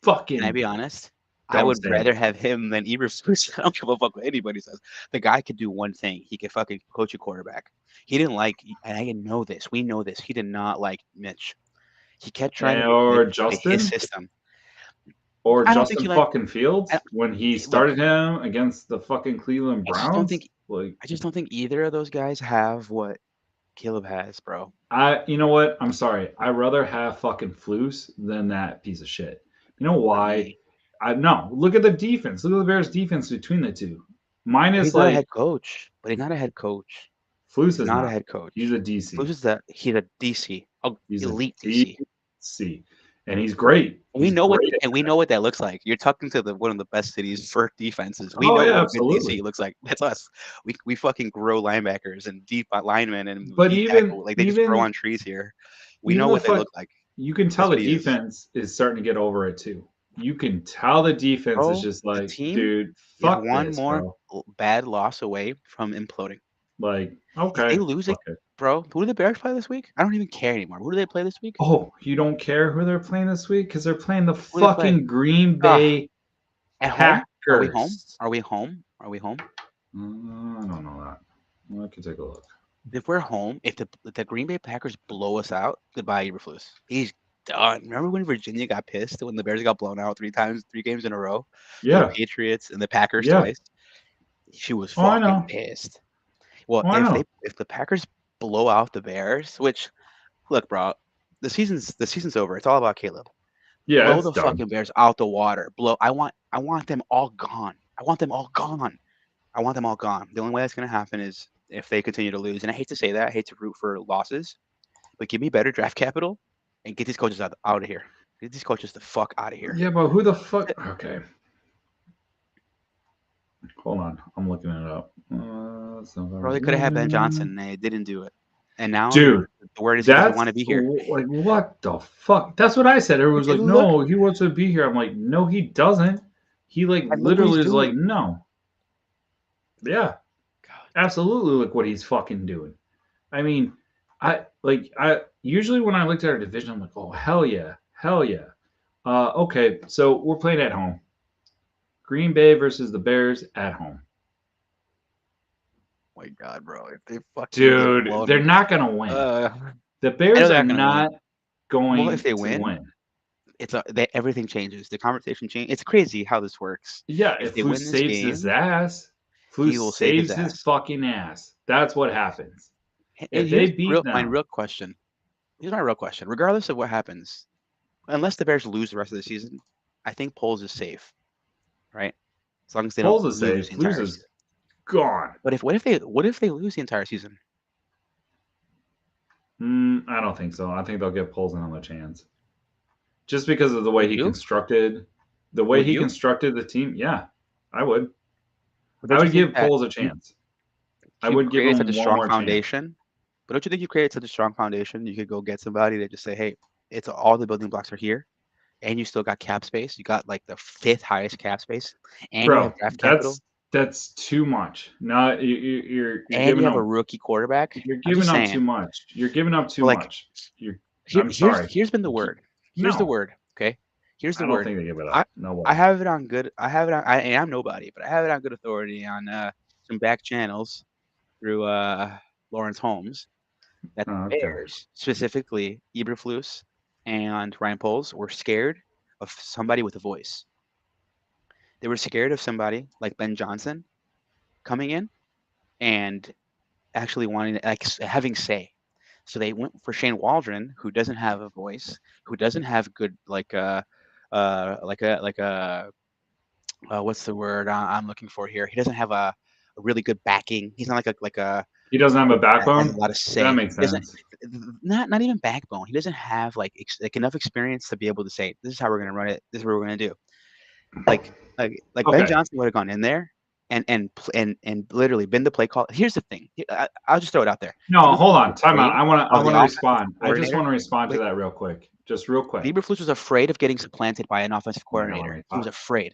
Can I fucking be honest? I don't would say it? rather have him than Eberflus. I don't give a fuck what anybody says. The guy could do one thing. He could fucking coach a quarterback. He didn't like, and I know this. We know this. He did not like Mitch. He kept trying to get Mitch Or to play his Justin? system. Or I don't think Justin he liked. fucking I, Fields when he look, started him against the fucking Cleveland I just don't Browns? think. Like, I just don't think either of those guys have what Caleb has, bro. you know what? I'm sorry. I'd rather have fucking Flus than that piece of shit. You know Not why? me. I no. Look at the defense. Look at the Bears' defense between the two. But Minus he's not a like head coach. But he's not a head coach. Flus He's is not a not. head He's coach. a DC. Flus is that he's a DC, He's a elite DC. DC, and he's great. We He's know what great at we know what that looks like. You're talking to the one of the best cities for defenses. We Oh know yeah, what a good DC absolutely. looks like. That's us. We fucking grow linebackers and deep linemen and But deep even tackle. Like they just grow even on trees here. We know even the what they fuck look like. you can tell That's the what he is. defense is starting to get over it too. You can tell the defense is Bro, just the like, team dude, is fuck one this, more bro. bad loss away from imploding. Like, If they okay, lose it, fuck it. bro, who do the Bears play this week? I don't even care anymore. Who do they play this week? Oh, you don't care who they're playing this week because they're playing the Who do they play? fucking Green Ah, Bay at home? Are we home? Packers. Are we home? Are we home? I don't know that. I can take a look. If we're home, if the Green Bay Packers blow us out, goodbye, Eberflus. He's done. Remember when Virginia got pissed when the Bears got blown out 3 times, 3 games in a row to the Yeah, Patriots and the Packers yeah. twice? She was Oh, I fucking know. pissed. Well, Oh, I if know. the Packers blow out the Bears, which look, bro, the season's over. It's all about Caleb. Yeah, Blow it's the done. fucking Bears out the water. Blow. I want them all gone. I want them all gone. I want them all gone. The only way that's gonna happen is if they continue to lose. And I hate to say that. I hate to root for losses, but give me better draft capital and get these coaches out of here. Get these coaches the fuck out of here. Yeah, but who the fuck? That's it. Okay, hold on. I'm looking it up. Bro, they could have had Ben Johnson and they didn't do it. And now Dude, the word is he doesn't that's want to be here. like what the fuck? That's what I said. Everyone's like, Look, no, he wants to be here. I'm like, no, he doesn't. He like and look what he's literally is doing. like, no, yeah, God, absolutely. Look what he's fucking doing. I mean, I usually when I looked at our division, I'm like, oh hell yeah, hell yeah. Okay, so we're playing at home. Green Bay versus the Bears at home. my God, bro. If they fucking get Dude, they're blown, not gonna win. uh, The I know Bears they're are not gonna win. not Well, if going they to win, win. everything changes. The conversation changes. It's crazy how this works. Yeah, If if they Flus win this saves his game, ass, Flus he will save his saves his ass. fucking ass. That's what happens. And If they here's beat my them, real question. Here's my real question. Regardless of what happens, unless the Bears lose the rest of the season, I think Poles is safe, right? As long as they don't Foles is lose safe. the Flus entire is season. gone. But if what if they lose the entire season? I don't think so. I think they'll give Poles another chance. Just because of Would you? the way Would he you? constructed the team. Yeah, I would. But I don't you would think give that Poles a chance. I you've would give created such a him one strong more chance. foundation? But don't you think you've created such a strong foundation? You could go get somebody that just say, "Hey, it's all the building blocks are here, and you still got cap space. You got like the fifth highest cap space, and you have Bro, draft capital, that's too much. No, you're and you giving have a up. rookie quarterback." You're I'm giving just up too saying. much. You're giving up too But like, much. You're. here, I'm here's sorry. here's been the word. Here's the No, word. Okay, here's the I don't word. think they give it I up. No I way. have it on good. I have it on. And I'm nobody, but I have it on good authority on some back channels through Lawrence Holmes that Oh, the okay. Bears, specifically Eberflus and Ryan Poles, were scared of somebody with a voice. They were scared of somebody like Ben Johnson coming in and actually wanting to, like having say. So they went for Shane Waldron, who doesn't have a voice, who doesn't have good like a what's the word I'm looking for here? He doesn't have a really good backing. He's not He doesn't a have a coach that has a backbone. lot of That say. makes He doesn't sense. not even backbone. He doesn't have like enough experience to be able to say, "This is how we're gonna run it. This is what we're gonna do." Like Ben Okay. Johnson would have gone in there and literally been the play call. Here's the thing. I'll just throw it out there. He No, was hold on. Time out. afraid I of the want to offensive respond. I just coordinator. want to respond to Wait, that real quick. Just real quick. Eberflus was afraid of getting supplanted by an offensive You're not gonna let coordinator. me He was talk. afraid.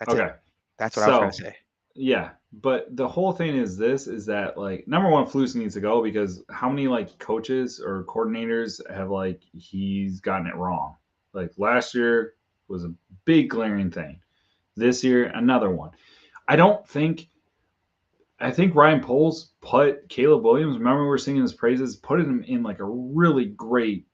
That's it. Okay. That's what I was trying to So say. yeah, but the whole thing is this: is that like number one, Flus needs to go because how many like coaches or coordinators have like he's gotten it wrong? Like last year was a big glaring thing. This year, another one. I don't think I think Ryan Poles put Caleb Williams, remember we were singing his praises, put him in like a really great.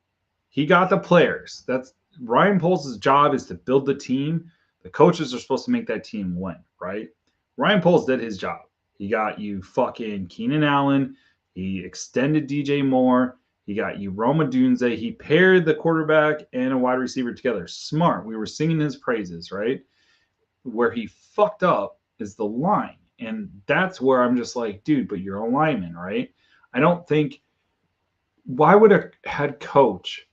He got the players. That's Ryan Poles' job is to build the team. The coaches are supposed to make that team win, right? Ryan Poles did his job. He got you fucking Keenan Allen. He extended DJ Moore. He got you Roma Dunze. He paired the quarterback and a wide receiver together. Smart. We were singing his praises, right? Where he fucked up is the line. And that's where I'm just like, dude, but you're a lineman, right? I don't think why would a head coach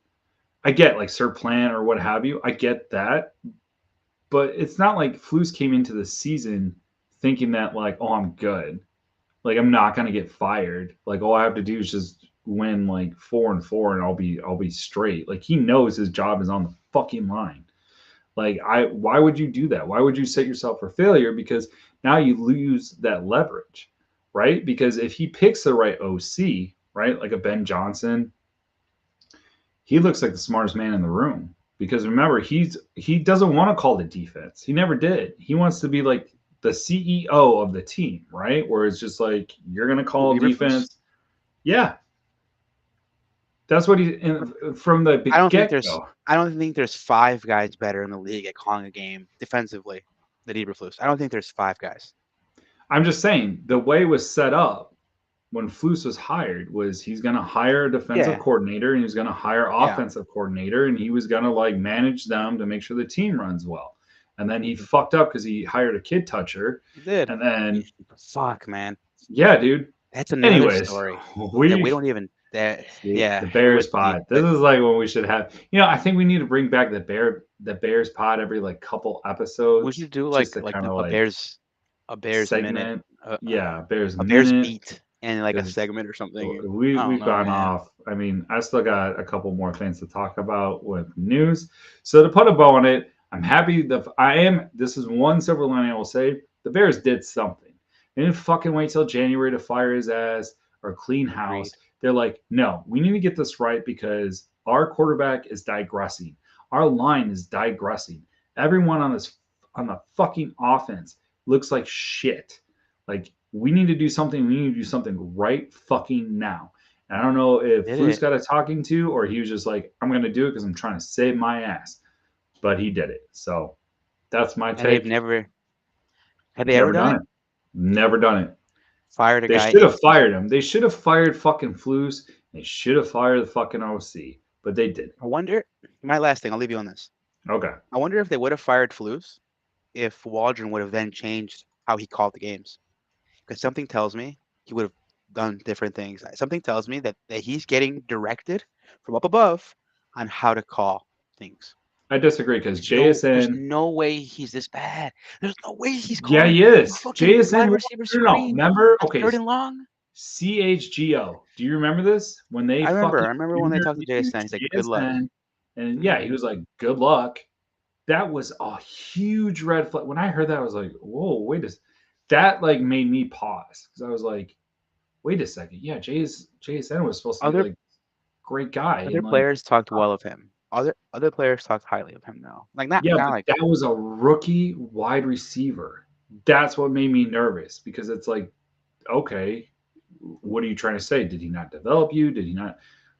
I get like Sir Plan or what have you. I get that. But it's not like Flus came into the season thinking that like, oh, I'm good. Like I'm not gonna get fired. Like all I have to do is just win like 4-4 and I'll be straight. Like he knows his job is on the fucking line. Like I why would you do that? Why would you set yourself for failure? Because now you lose that leverage, right? Because if he picks the right OC, right, like a Ben Johnson, he looks like the smartest man in the room. Because remember, he doesn't want to call the defense. He never did. He wants to be like the CEO of the team, right? Where it's just like you're gonna Who, call Eberflus? defense. Yeah, that's what he from the I don't think get there's go. I don't think there's five guys better in the league at calling a game defensively than Eberflus. I don't think there's five guys. I'm just saying the way it was set up when Flus was hired was he's going to hire a defensive Yeah, coordinator and he's going to hire yeah. offensive coordinator and he was going to like manage them to make sure the team runs well. And then he Mhm. fucked up because he hired a kid toucher. He did. And then Fuck, man. yeah, dude. That's another Anyways, story that we we don't even. That see yeah, the it Bears would be. pod. This But is like what we should have. You know, I think we need to bring back the Bears pod every like couple we episodes should do just to like kind of a like Bears minute, segment. Yeah, Bears a Bears minute beat, and like a because segment or something. I don't we've know, gone man. off. I mean, I still got a couple more things to talk about with news. So to put a bow on it, I'm happy that I am. This is one silver lining I will say: the Bears did something. They didn't fucking wait till January to fire his ass or clean house. Agreed. They're like, no, we need to get this right because our quarterback is digressing. Our line is digressing. Everyone on the fucking offense looks like shit. Like we need to do something. We need to do something right fucking now. And I don't know if Did Flus it? got a talking to or he was just like, I'm going to do it because I'm trying to save my ass. But he did it. So that's my And they've take. never have they ever Never done done it? it. Never done it. Fired a They guy should in have season. fired him. They should have fired fucking Flus. They should have fired the fucking OC. But they didn't. I wonder. My last thing. I'll leave you on this. Okay. I wonder if they would have fired Flus if Waldron would have then changed how he called the games. Because something tells me he would have done different things. Something tells me that he's getting directed from up above on how to call things. I disagree because There's JSN, no way he's this bad. There's no way he's yeah, calling he a is. fucking JSN, wide receiver no. screen Remember? on Okay. third and long. CHGO. Do you remember this? When they I remember. fucking I remember when they junior talked to JSN. He's like, "Good luck." JSN. And yeah, he Hmm. was like, good luck. That was a huge red flag. When I heard that, I was like, whoa, wait a that like made me pause because I was like, wait a second. Yeah, JSN was supposed to be Other like great guy. other And like, players talked well of him. Other players talked highly of him though. Like not yeah, not but like that was a rookie wide receiver. That's what made me nervous because it's like, okay, what are you trying to say? Did he not develop you? Did he not?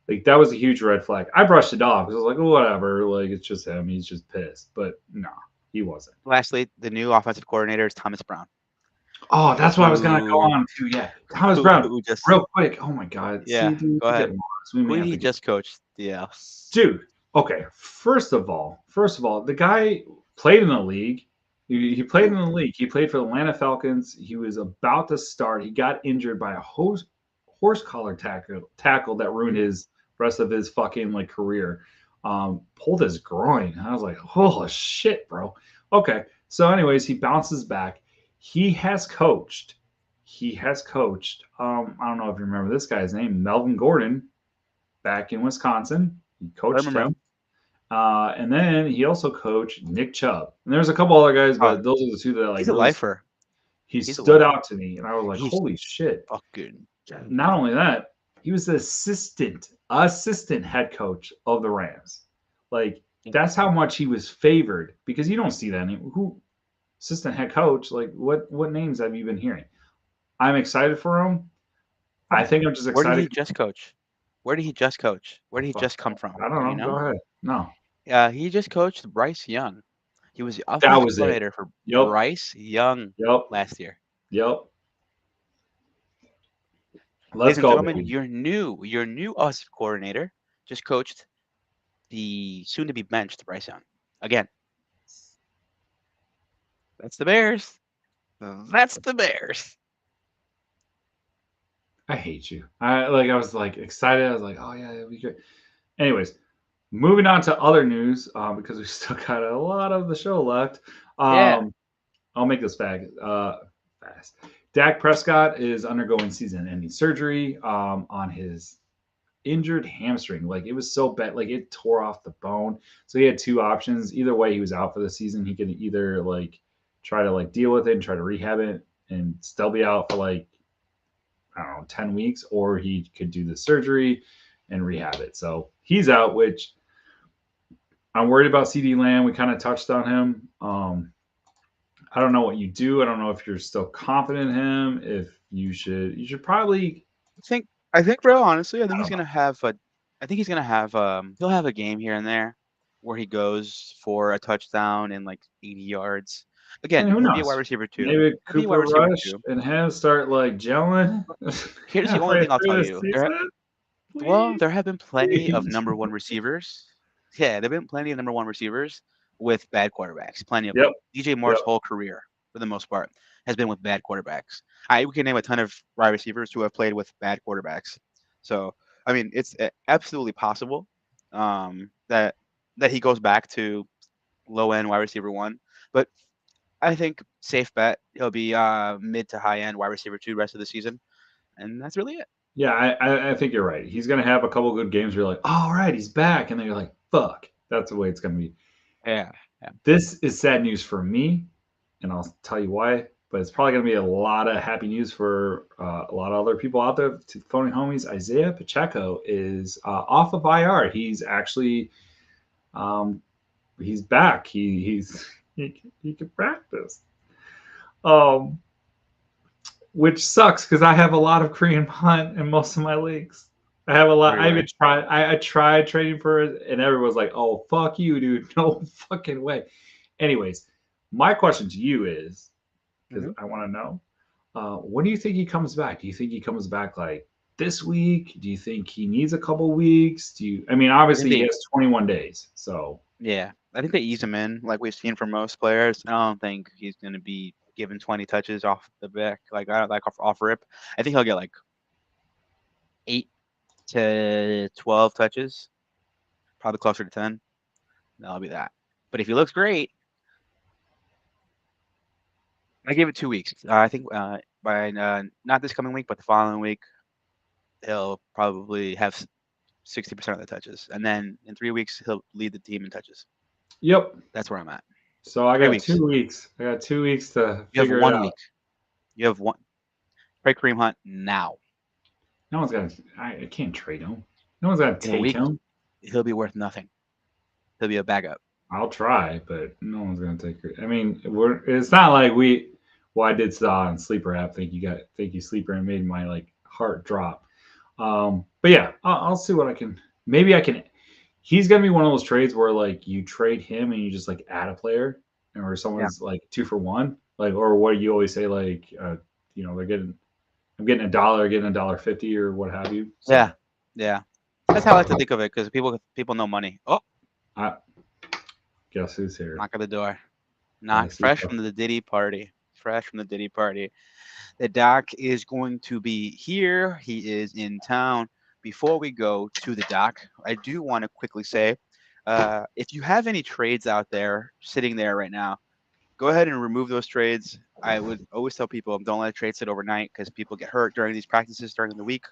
Like that was a huge red flag. I brushed it off because I was like, oh, whatever. Like it's just him. He's just pissed. But no, he wasn't. lastly, the new offensive coordinator is Thomas Brown, Oh, that's what I was gonna go who on to. Yeah, Thomas who Brown. who just Real quick. Oh my God. See, yeah. dude, Go we ahead. get lost. We Who may did have he to get. just coach? Yeah. Dude. Okay. First of all, the guy played in the league. He played in the league. He played for the Atlanta Falcons. He was about to start. He got injured by a horse collar tackle that ruined his rest of his fucking like career. Pulled his groin. I was like, oh shit, bro. Okay. So, anyways, he bounces back. He has coached. He has coached. I don't know if you remember this guy's name, Melvin Gordon, back in Wisconsin. He I coached remember him. him. And then he also coached Nick Chubb. And there's a couple other guys, Oh, but those are the two that like he's a really lifer. he He's a stood lifer. out to me. And I was like, He's holy shit. fucking. Not only that, he was the assistant head coach of the Rams. Like that's how much he was favored because you don't see that who assistant head coach. Like what names have you been hearing? I'm excited for him. I think I'm just Where did he excited. just coach? Where did he just coach? Where did he Fuck, just come from? I don't Do you know. Go know? ahead. No, He just coached Bryce Young. He was the that offensive was it. coordinator for Yep. Bryce Young Yep. last year. Yep. Let's Ladies and go, gentlemen, baby. your new offensive coordinator just coached the soon-to-be benched Bryce Young. Again, that's the Bears. That's the Bears. I hate you. I was like excited. I was like, oh yeah, it'll be good. Anyways, moving on to other news because we still got a lot of the show left. Yeah. I'll make this fast. Dak Prescott is undergoing season-ending surgery on his injured hamstring. Like it was so bad, like it tore off the bone. So he had two options. Either way, he was out for the season. He could either like try to like deal with it and try to rehab it and still be out for like I don't know 10 weeks, or he could do the surgery and rehab it. So he's out, which I'm worried about. CD Lamb. We kind of touched on him. I don't know what you do. I don't know if you're still confident in him. If you should probably. I think, bro. Honestly, I think I he's don't know. gonna have a. I think he's gonna have. He'll have a game here and there where he goes for a touchdown and like 80 yards. And Again, who he'll be a wide knows? receiver too. Maybe He'll be a wide Cooper receiver Rush too. and him start like gelling Here's the only halfway thing I'll tell through the you. season. Well, Please, there have been plenty of please. number one receivers. Yeah, there've been plenty of number one receivers with bad quarterbacks. Plenty of Yep, them. DJ yep. Moore's whole career, for the most part, has been with bad quarterbacks. We can name a ton of wide receivers who have played with bad quarterbacks. So, I mean, it's absolutely possible that he goes back to low end wide receiver one. But I think safe bet he'll be mid to high end wide receiver two rest of the season, and that's really it. Yeah, I think you're right. He's gonna have a couple good games where you're like, all right, he's back, and then you're like, fuck. That's the way it's gonna be. Yeah, yeah. This is sad news for me, and I'll tell you why. But it's probably going to be a lot of happy news for a lot of other people out there. To phone homies, Isaiah Pacheco is off of IR. He's actually he's back. He can practice, um, which sucks because I have a lot of Korean punt in most of my leagues. I have a lot. I even Really? tried. I tried trading for it, and everyone's like, "Oh, fuck you, dude! No fucking way." Anyways, my question to you is because Hmm. I want to know when do you think he comes back? Do you think he comes back like this week? Do you think he needs a couple weeks? Do you? I mean, I think obviously he they, has 21 days, so yeah, I think they ease him in like we've seen from most players. I don't think he's going to be given 20 touches off the back, like off rip. I think he'll get like 8 to 12 touches, probably closer to 10. That'll be that. But if he looks great, I give it 2 weeks. I think by not this coming week, but the following week, he'll probably have 60% of the touches, and then in 3 weeks he'll lead the team in touches. yep. That's where I'm at. So I Three got weeks. 2 weeks. I got 2 weeks to You have figure it one out. week. You have one. Trade Kareem Hunt now. No one's gonna. I can't trade him. No one's gonna In a take week, him. he'll be worth nothing. He'll be a backup. I'll try, but no one's gonna take it. I mean, it's not like we. Well, I did saw on Sleeper app. Thank you Sleeper, and made my like heart drop. But yeah, I'll see what I can. Maybe I can. He's gonna be one of those trades where like you trade him and you just like add a player, or Yeah. someone's like 2 for 1, like or what you always say like they're getting I'm getting $1, getting $1.50 or what have you. Yeah. So Yeah. That's how I like to think of it because people know money. Oh, I guess who's here. knock at the door. Not fresh from the Diddy party. Fresh from the Diddy party. The doc is going to be here. He is in town. Before we go to the doc, I do want to quickly say, if you have any trades out there sitting there right now, go ahead and remove those trades. I would always tell people don't let a trade sit overnight because people get hurt during these practices during the week.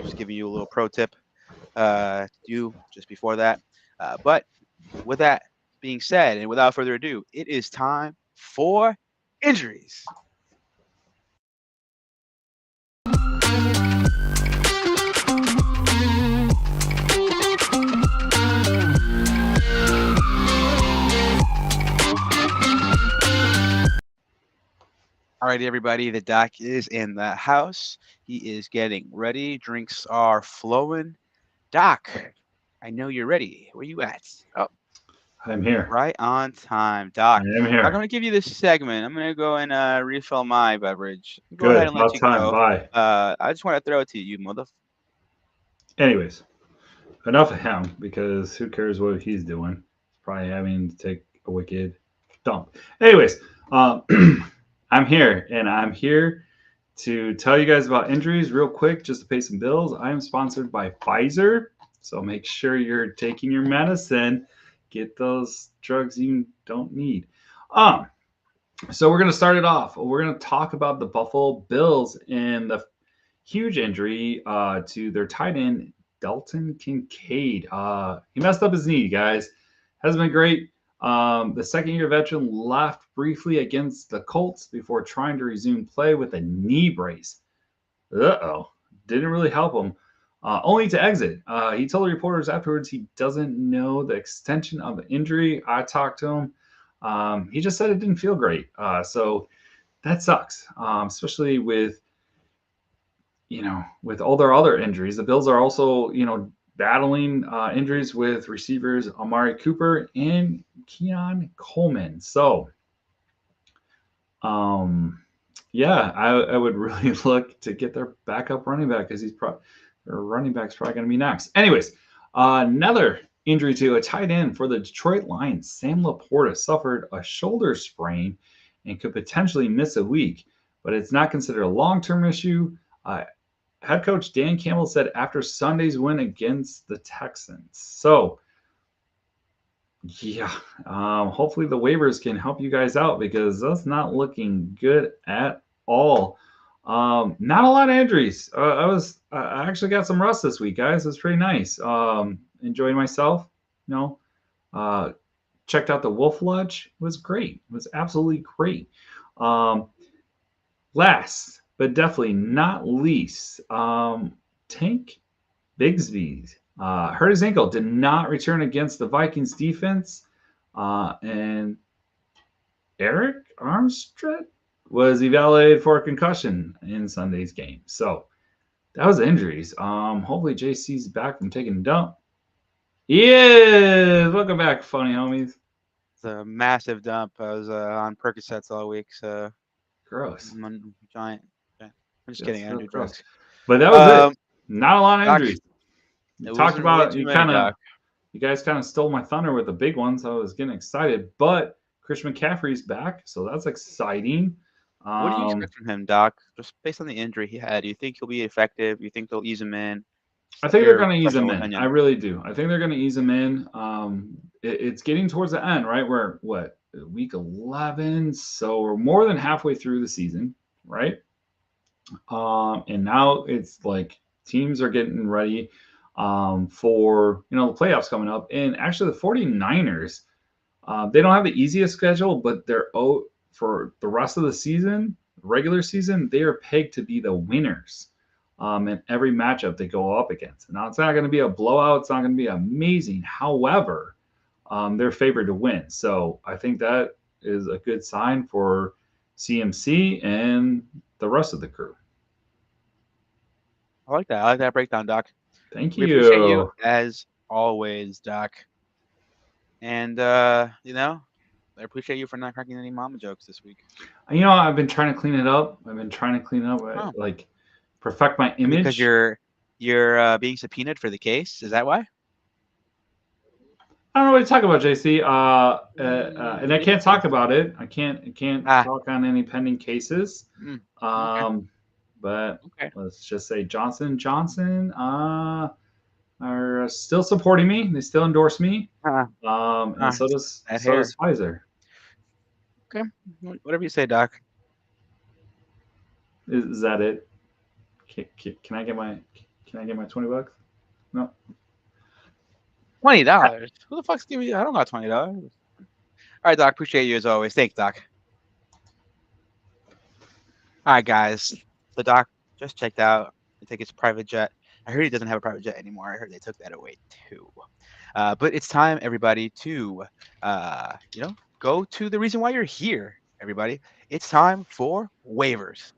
Just giving you a little pro tip to do just before that. But with that being said, and without further ado, it is time for injuries. Alrighty, everybody. The doc is in the house. He is getting ready. Drinks are flowing. Doc, I know you're ready. Where you at? Oh, I'm here. right on time, I Doc. am I'm here. going to give you this segment. I'm going to go and refill my beverage. Go ahead Good. and let About you time. go. Bye. I just want to throw it to you, mother. Anyways, enough of him because who cares what he's doing? He's probably having to take a wicked dump. Anyways, um, I'm here and I'm here to tell you guys about injuries real quick just to pay some bills. I am sponsored by Pfizer. So make sure you're taking your medicine. Get those drugs you don't need. Um, so we're gonna start it off. We're gonna talk about the Buffalo Bills and the huge injury to their tight end Dalton Kincaid. He messed up his knee, guys. Hasn't been great. The second-year veteran left briefly against the Colts before trying to resume play with a knee brace. Uh-oh. Didn't really help him. Only to exit. He told the reporters afterwards he doesn't know the extension of the injury. I talked to him. He just said it didn't feel great. So that sucks, especially with all their other injuries. The Bills are also, battling injuries with receivers Amari Cooper and Keon Coleman. So, um, yeah, I would really look to get their backup running back because their running back's probably going to be next. Anyways, another injury to a tight end for the Detroit Lions. Sam Laporta suffered a shoulder sprain and could potentially miss a week, but it's not considered a long-term issue. Head coach Dan Campbell said after Sunday's win against the Texans. So, yeah, hopefully the waivers can help you guys out because that's not looking good at all. Not a lot of injuries. I actually got some rust this week, guys. It's pretty nice. Enjoyed myself. You know, uh, checked out the Wolf Lodge. It was great. It was absolutely great. Um, Last but definitely not least, Tank Bigsby hurt his ankle, did not return against the Vikings defense, and Eric Armstead was evaluated for a concussion in Sunday's game. So that was injuries. Hopefully JC's back from taking a dump. He is. Welcome back, funny homies. It's a massive dump. I was on Percocets all week, so Gross. I'm giant. I'm just kidding. That's I don't real do gross. drugs. But that was it. Um, Not a lot of Doc, injuries. You it talked wasn't really about too many, Doc. you guys kind of stole my thunder with the big ones. I was getting excited, but Christian McCaffrey's back, so that's exciting. What do you Um, expect from him, Doc? Just based on the injury he had, do you think he'll be effective? Do you think they'll ease him in? I Just think they're your going to ease him professional in. I opinion. really do. I think they're going to ease him in. It's getting towards the end, right? We're what, week 11, so we're more than halfway through the season, right? And now it's like teams are getting ready for the playoffs coming up. And actually, the 49ers, they don't have the easiest schedule, but for the rest of the season, regular season, they are pegged to be the winners in every matchup they go up against. Now, it's not going to be a blowout. It's not going to be amazing. However, they're favored to win. So I think that is a good sign for CMC and the rest of the crew. I like that. I like that breakdown, Doc. Thank We appreciate you you. as always, Doc. And I appreciate you for not cracking any mama jokes this week. I've been trying to clean it up. I've been trying to clean it up, Oh, like perfect my because image. you're being subpoenaed for the case. Is that why? I don't know what to talk about, JC. And I can't talk about it. I can't Ah, talk on any pending cases. okay, Um, but okay. let's just say Johnson are still supporting me. They still endorse me. Ah, And so does that hair. Pfizer. Okay, whatever you say, Doc. Is that it? Can I get my $20? No. $20. Who the fuck's giving you? I don't got $20. All right, Doc. Appreciate you as always. Thanks, Doc. All right, guys. The Doc just checked out. I think it's private jet. I heard he doesn't have a private jet anymore. I heard they took that away too. But it's time, everybody, to go to the reason why you're here. Everybody, it's time for waivers.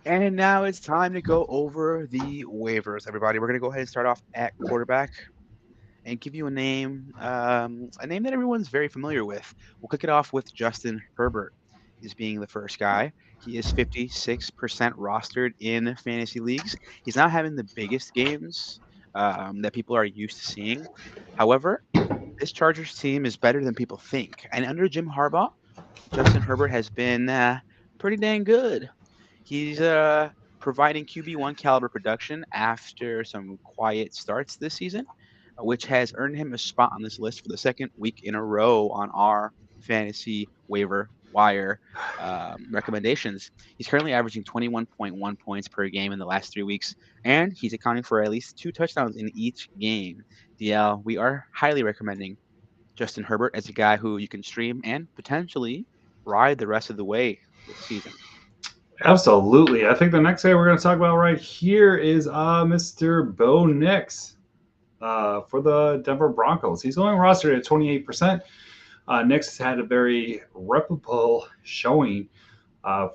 And now it's time to go over the waivers, everybody. We're going to go ahead and start off at quarterback and give you a name that everyone's very familiar with. We'll kick it off with Justin Herbert as being the first guy. He is 56% rostered in fantasy leagues. He's not having the biggest games that people are used to seeing. However, this Chargers team is better than people think. And under Jim Harbaugh, Justin Herbert has been pretty dang good. He's providing QB1 caliber production after some quiet starts this season, which has earned him a spot on this list for the second week in a row on our fantasy waiver wire recommendations. He's currently averaging 21.1 points per game in the last 3 weeks, and he's accounting for at least 2 touchdowns in each game. DL, we are highly recommending Justin Herbert as a guy who you can stream and potentially ride the rest of the way this season. Absolutely. I think the next guy we're going to talk about right here is Mr. Bo Nix for the Denver Broncos. He's only rostered at 28%. Nix has had a very reputable showing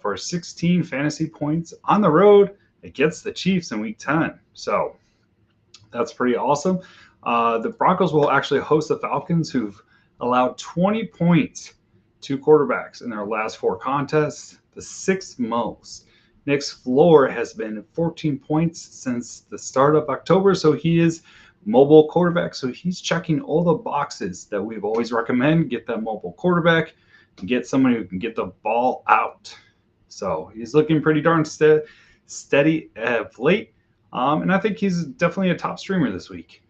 for 16 fantasy points on the road against the Chiefs in Week 10. So that's pretty awesome. The Broncos will actually host the Falcons, who've allowed 20 points to quarterbacks in their last 4 contests, the sixth most. Nick's floor has been 14 points since the start of October, so he is mobile quarterback. So he's checking all the boxes that we've always recommend. Get that mobile quarterback and get somebody who can get the ball out. So he's looking pretty darn steady of late. And I think he's definitely a top streamer this week.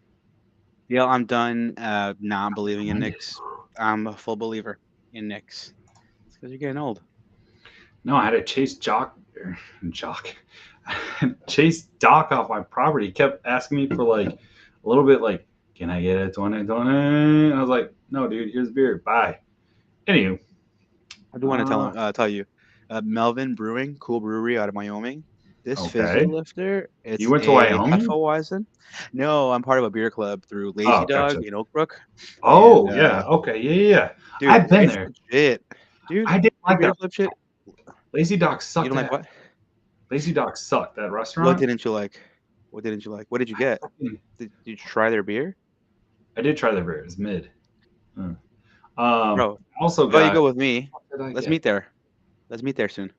Yeah, I'm done not believing in Knicks. I'm a full believer in Knicks. It's because you're getting old. No, I had to chase chase Doc off my property. He kept asking me for like a little bit, like, can I get a 20? And I was like, no, dude, here's beer. Bye. Anywho, I do want to tell you, Melvin Brewing, cool brewery out of Wyoming. This fizzy okay. lifter, You it's went to a Wyoming? Hefeweizen. No, I'm part of a beer club through Lazy Oh, Dog gotcha. in Oak Brook, and Oh, yeah. Okay. Yeah. dude, I've been it's there. legit. Dude, I didn't your like beer that. club shit. Lazy Dog You sucked don't like at. what? Lazy Dog sucked. That What restaurant. didn't you like? What didn't you like? What did you get? Did you try their beer, I did try their beer. It was mid. Mm. I bro? also How about you got. go with me? What did I Let's get? meet there. Let's meet there soon.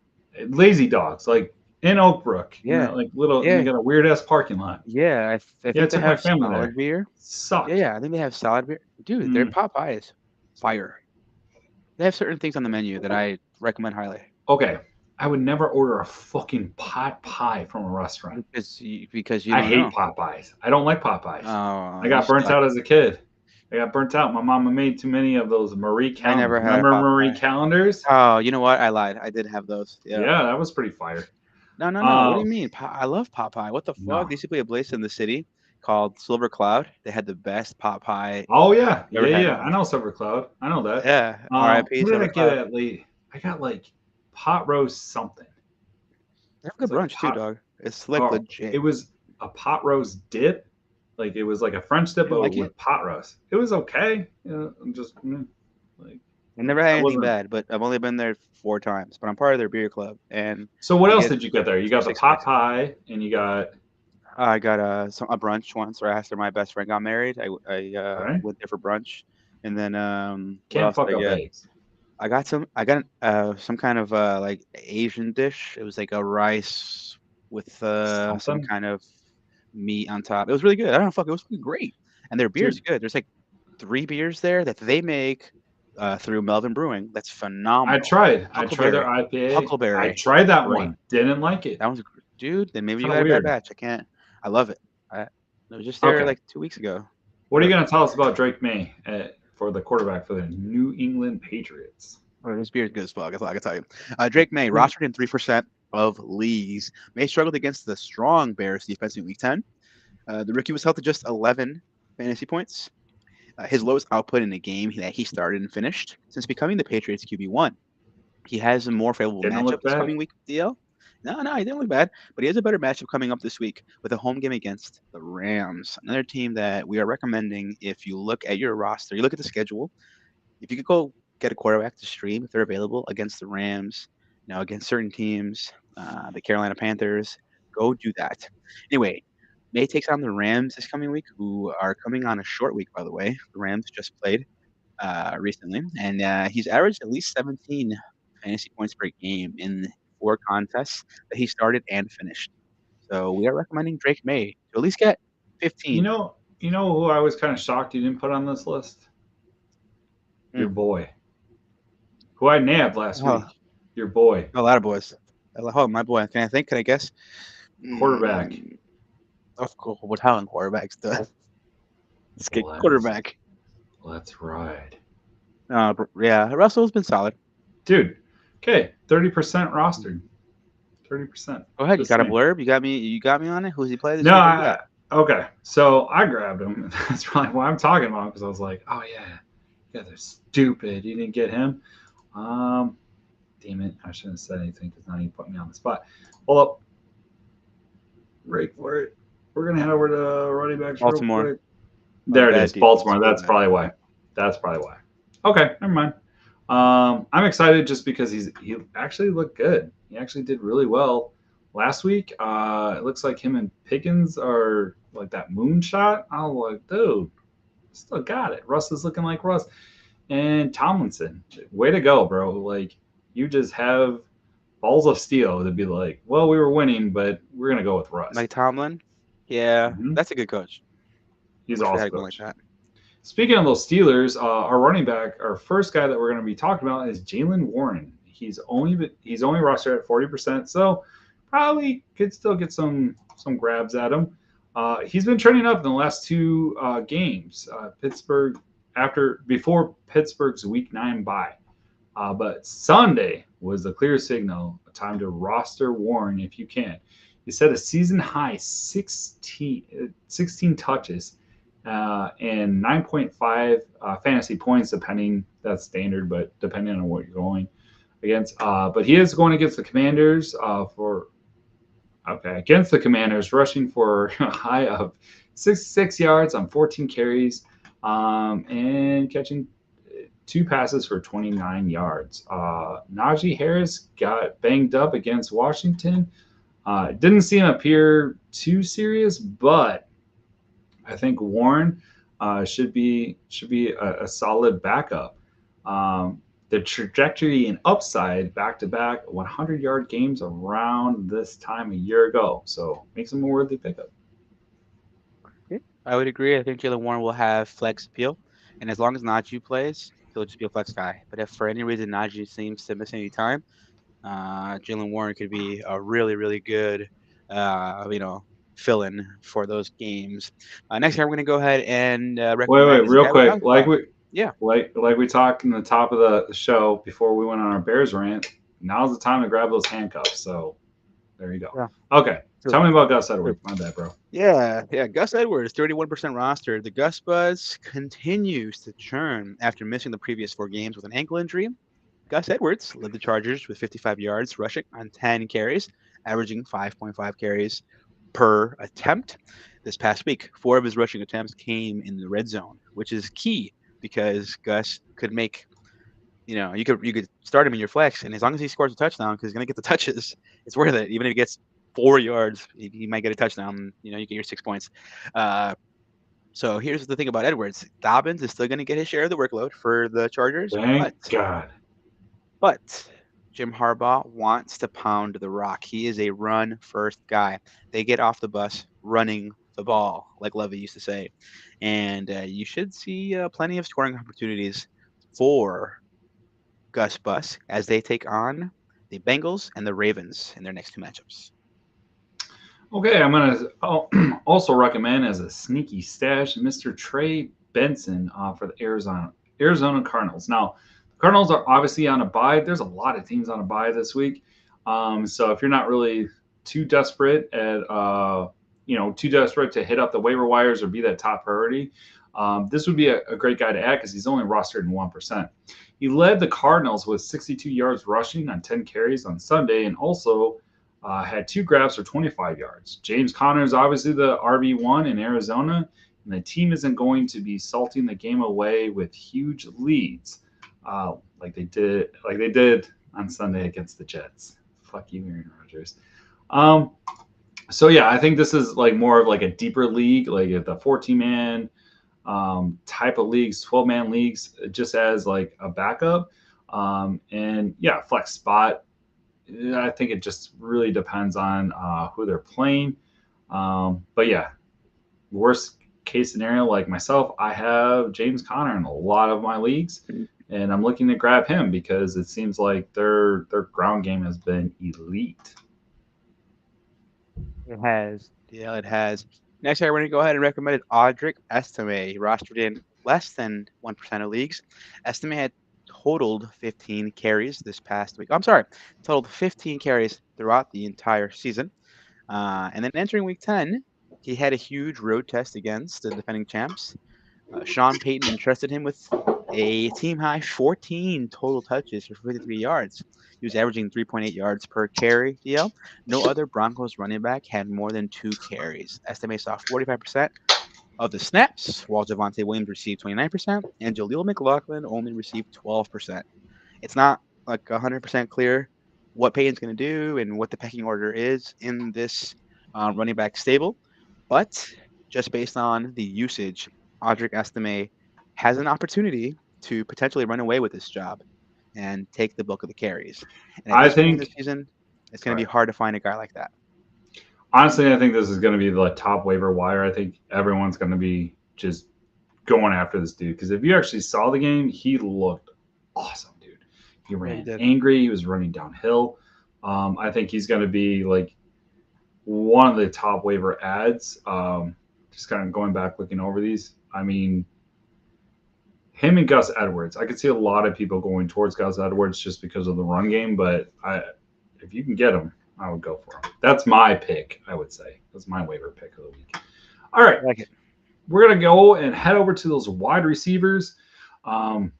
Lazy Dogs, like in Oak Brook, in Yeah, that like little, and they yeah, got a weird ass parking lot. yeah. I Yeah, I think they took my have family solid there. beer. Yeah, Sucked. yeah. I think they have solid beer. Dude, their Mm. pot pie is fire. They have certain things on the menu that I recommend highly Okay, I would never order a fucking pot pie from a restaurant. because you I don't hate know. pot pies. I don't like pot pies. Oh, I you got burnt suck. out as a kid. I got burnt out. My mama made too many of those Marie I calendars. never had a Remember pot Marie pie. calendars? Oh, you know what? I lied. I did have those. Yeah. Yeah, that was pretty fire. No, no, no. What do you Um, mean? I love pot pie. What the fuck? no. They used to be a place in the city called Silver Cloud. They had the best pot pie Oh yeah, you ever yeah, had in yeah. your I life. know Silver Cloud. I know that. Yeah. R.I.P. What did Silver I get Cloud. at late? I got like pot roast something. They have It's good like brunch too, pot. dog. It's like Oh, legit. it was a pot roast dip. Like it was like a French You dip, didn't but like it? with pot roast. It was okay. Just like I never had I anything wasn't. bad, but I've only been there 4 times. But I'm part of their beer club, and So what I else get did you get there? You two got the six pot packs. pie, and you got I got a brunch once where after my best friend got married. I Okay. went there for brunch, and then what Can't else fuck did I up get? eggs. I got some kind of like Asian dish. It was like a rice with some Something, kind of meat on top. It was really good. I don't know, fuck, it was fucking great. And their beer's dude. good. There's like 3 beers there that they make through Melvin Brewing. That's I phenomenal. tried. I tried their Huckleberry, IPA. I Huckleberry, tried that great. one. Didn't like it. That one's dude. Then maybe you Kind of got a bad weird. batch. I can't. I love it. I was just there Okay. like 2 weeks ago. What are you Perfect. going to tell us about Drake May for the quarterback for the New England Patriots? Oh, this beer is good as fuck. That's all I can tell you. Drake May Who- rostered in 3% of leagues. May struggled against the strong Bears defense in Week 10. The rookie was held to just 11 fantasy points. His lowest output in a game that he started and finished since becoming the Patriots QB1. He has a more favorable Didn't matchup look this bad. coming week with DL. No, he didn't look bad, but he has a better matchup coming up this week with a home game against the Rams, another team that we are recommending. If you look at your roster, you look at the schedule, if you could go get a quarterback to stream if they're available against the Rams, against certain teams, the Carolina Panthers, go do that. Anyway, May takes on the Rams this coming week, who are coming on a short week, by the way. The Rams just played recently, and he's averaged at least 17 fantasy points per game in 4 contests that he started and finished. So we are recommending Drake May to at least get You 15. know, you know who I was kind of shocked you didn't put on this list? Your Mm. boy, who I nabbed last Oh, week. Your boy, a lot of boys. Oh, my boy. Can I think? Can I guess? quarterback. Mm, of course, what Howland quarterbacks do. Let's get Let's quarterback. let's ride, Yeah, Russell's been solid. dude. Okay, 30% rostered. 30%. Go ahead. You Just got a saying. blurb? You got me. You got me on it. Who's he play this No, week? What do you got? okay. So I grabbed him. That's probably why I'm talking about him because I was like, oh yeah, you guys are stupid. You didn't get him. Um, damn it. I shouldn't have said anything because now you put me on the spot. Hold up. Break for it. We're gonna head over to running backs real Baltimore. quick. There it Bad is, defense. Baltimore. Real That's bad. probably why. That's probably why. Okay, never mind. I'm excited just because he actually looked good. He actually did really well last week. It looks like him and Pickens are like that moonshot. I was like, dude, still got it. Russ is looking like Russ. And Tomlinson, way to go, bro. Like you just have balls of steel to be like, well, we were winning, but we're gonna go with Russ. Mike Tomlin. Yeah, Hmm. that's a good coach. He's Wish we awesome had one like coach. that. Speaking of those Steelers, our running back, our first guy that we're going to be talking about is Jalen Warren. He's only rostered at 40%, so probably could still get some grabs at him. He's been trending up in the last two games. Pittsburgh before Pittsburgh's Week 9 bye, but Sunday was a clear signal, a time to roster Warren if you can. He set a season high 16 touches and 9.5 fantasy points, depending. That's standard, but depending on what you're going against. But he is going against the Commanders against the Commanders, rushing for a high of 66 yards on 14 carries, and catching 2 passes for 29 yards. Najee Harris got banged up against Washington. Didn't see him appear too serious, but I think Warren should be a solid backup. The trajectory and upside back to back 100-yard games around this time a year ago, so makes him a worthy pickup. Yeah, I would agree. I think Jalen Warren will have flex appeal, and as long as Najee plays, he'll just be a flex guy. But if for any reason Najee seems to miss any time, Jalen Warren could be a really, really good, uh, you know, fill-in for those games. Next guy we're going to go ahead and Wait, recommend is a real guy we quick, talked about. Yeah. like we talked in the top of the show before we went on our Bears rant. Now's the time to grab those handcuffs. So there you go. Yeah. Okay, True. tell me about Gus True. Edwards. My bad, bro. Yeah. Gus Edwards, 31% roster. The Gus Buzz continues to churn after missing the previous 4 games with an ankle injury. Gus Edwards led the Chargers with 55 yards rushing on 10 carries, averaging 5.5 carries per attempt. This past week, 4 of his rushing attempts came in the red zone, which is key because Gus could make, you could start him in your flex, and as long as he scores a touchdown, because he's gonna get the touches, it's worth it. Even if he gets 4 yards. He might get a touchdown. You get your 6 points. Uh, so here's the thing about Edwards. Dobbins is still going to get his share of the workload for the Chargers, but Thank God. but Jim Harbaugh wants to pound the rock. He is a run first guy. They get off the bus running the ball, like Levy used to say. And you should see plenty of scoring opportunities for Gus Bus as they take on the Bengals and the Ravens in their next two matchups. Okay, I'm going to also recommend as a sneaky stash Mr. Trey Benson for the Arizona Cardinals. Now, the Cardinals are obviously on a bye. There's a lot of teams on a bye this week. So if you're not really too desperate too desperate to hit up the waiver wires or be that top priority, this would be a great guy to add because he's only rostered in 1%. He led the Cardinals with 62 yards rushing on 10 carries on Sunday, and also had 2 grabs for 25 yards. James Conner is obviously the RB1 in Arizona, and the team isn't going to be salting the game away with huge leads, like they did on Sunday against the Jets. Fuck you, Aaron Rodgers. So yeah, I think this is like more of like a deeper league, like the 14-man type of leagues, 12-man leagues, just as like a backup. And yeah, flex spot. I think it just really depends on who they're playing. But yeah, worst case scenario, like myself, I have James Conner in a lot of my leagues, and I'm looking to grab him because it seems like their ground game has been elite. It has. Yeah, it has. Next, I want to go ahead and recommend Audric Estime. He rostered in less than 1% of leagues. Estime had totaled 15 carries this past week. I'm sorry, totaled 15 carries throughout the entire season. And then entering week 10, he had a huge road test against the defending champs. Sean Payton entrusted him with a team high 14 total touches for 53 yards. He was averaging 3.8 yards per carry, DL. No other Broncos running back had more than 2 carries. Estimate saw 45% of the snaps, while Javonte Williams received 29%, and Jaleel McLaughlin only received 12%. It's not like 100% clear what Payton's going to do and what the pecking order is in this running back stable, but just based on the usage, Audric Estime has an opportunity to potentially run away with this job and take the bulk of the carries. And at I this point in the think, season, it's going to be sorry, hard to find a guy like that. honestly, I think this is going to be the top waiver wire. I think everyone's going to be just going after this dude because if you actually saw the game, he looked awesome, dude. He Yeah, he ran did. angry. He was running downhill. I think he's going to be like one of the top waiver ads. Just kind of going back looking over these. I mean, him and Gus Edwards. I could see a lot of people going towards Gus Edwards just because of the run game, but if you can get him, I would go for him. That's my pick, I would say. That's my waiver pick of the week. All right, I like it. we're going to go and head over to those wide receivers. Um,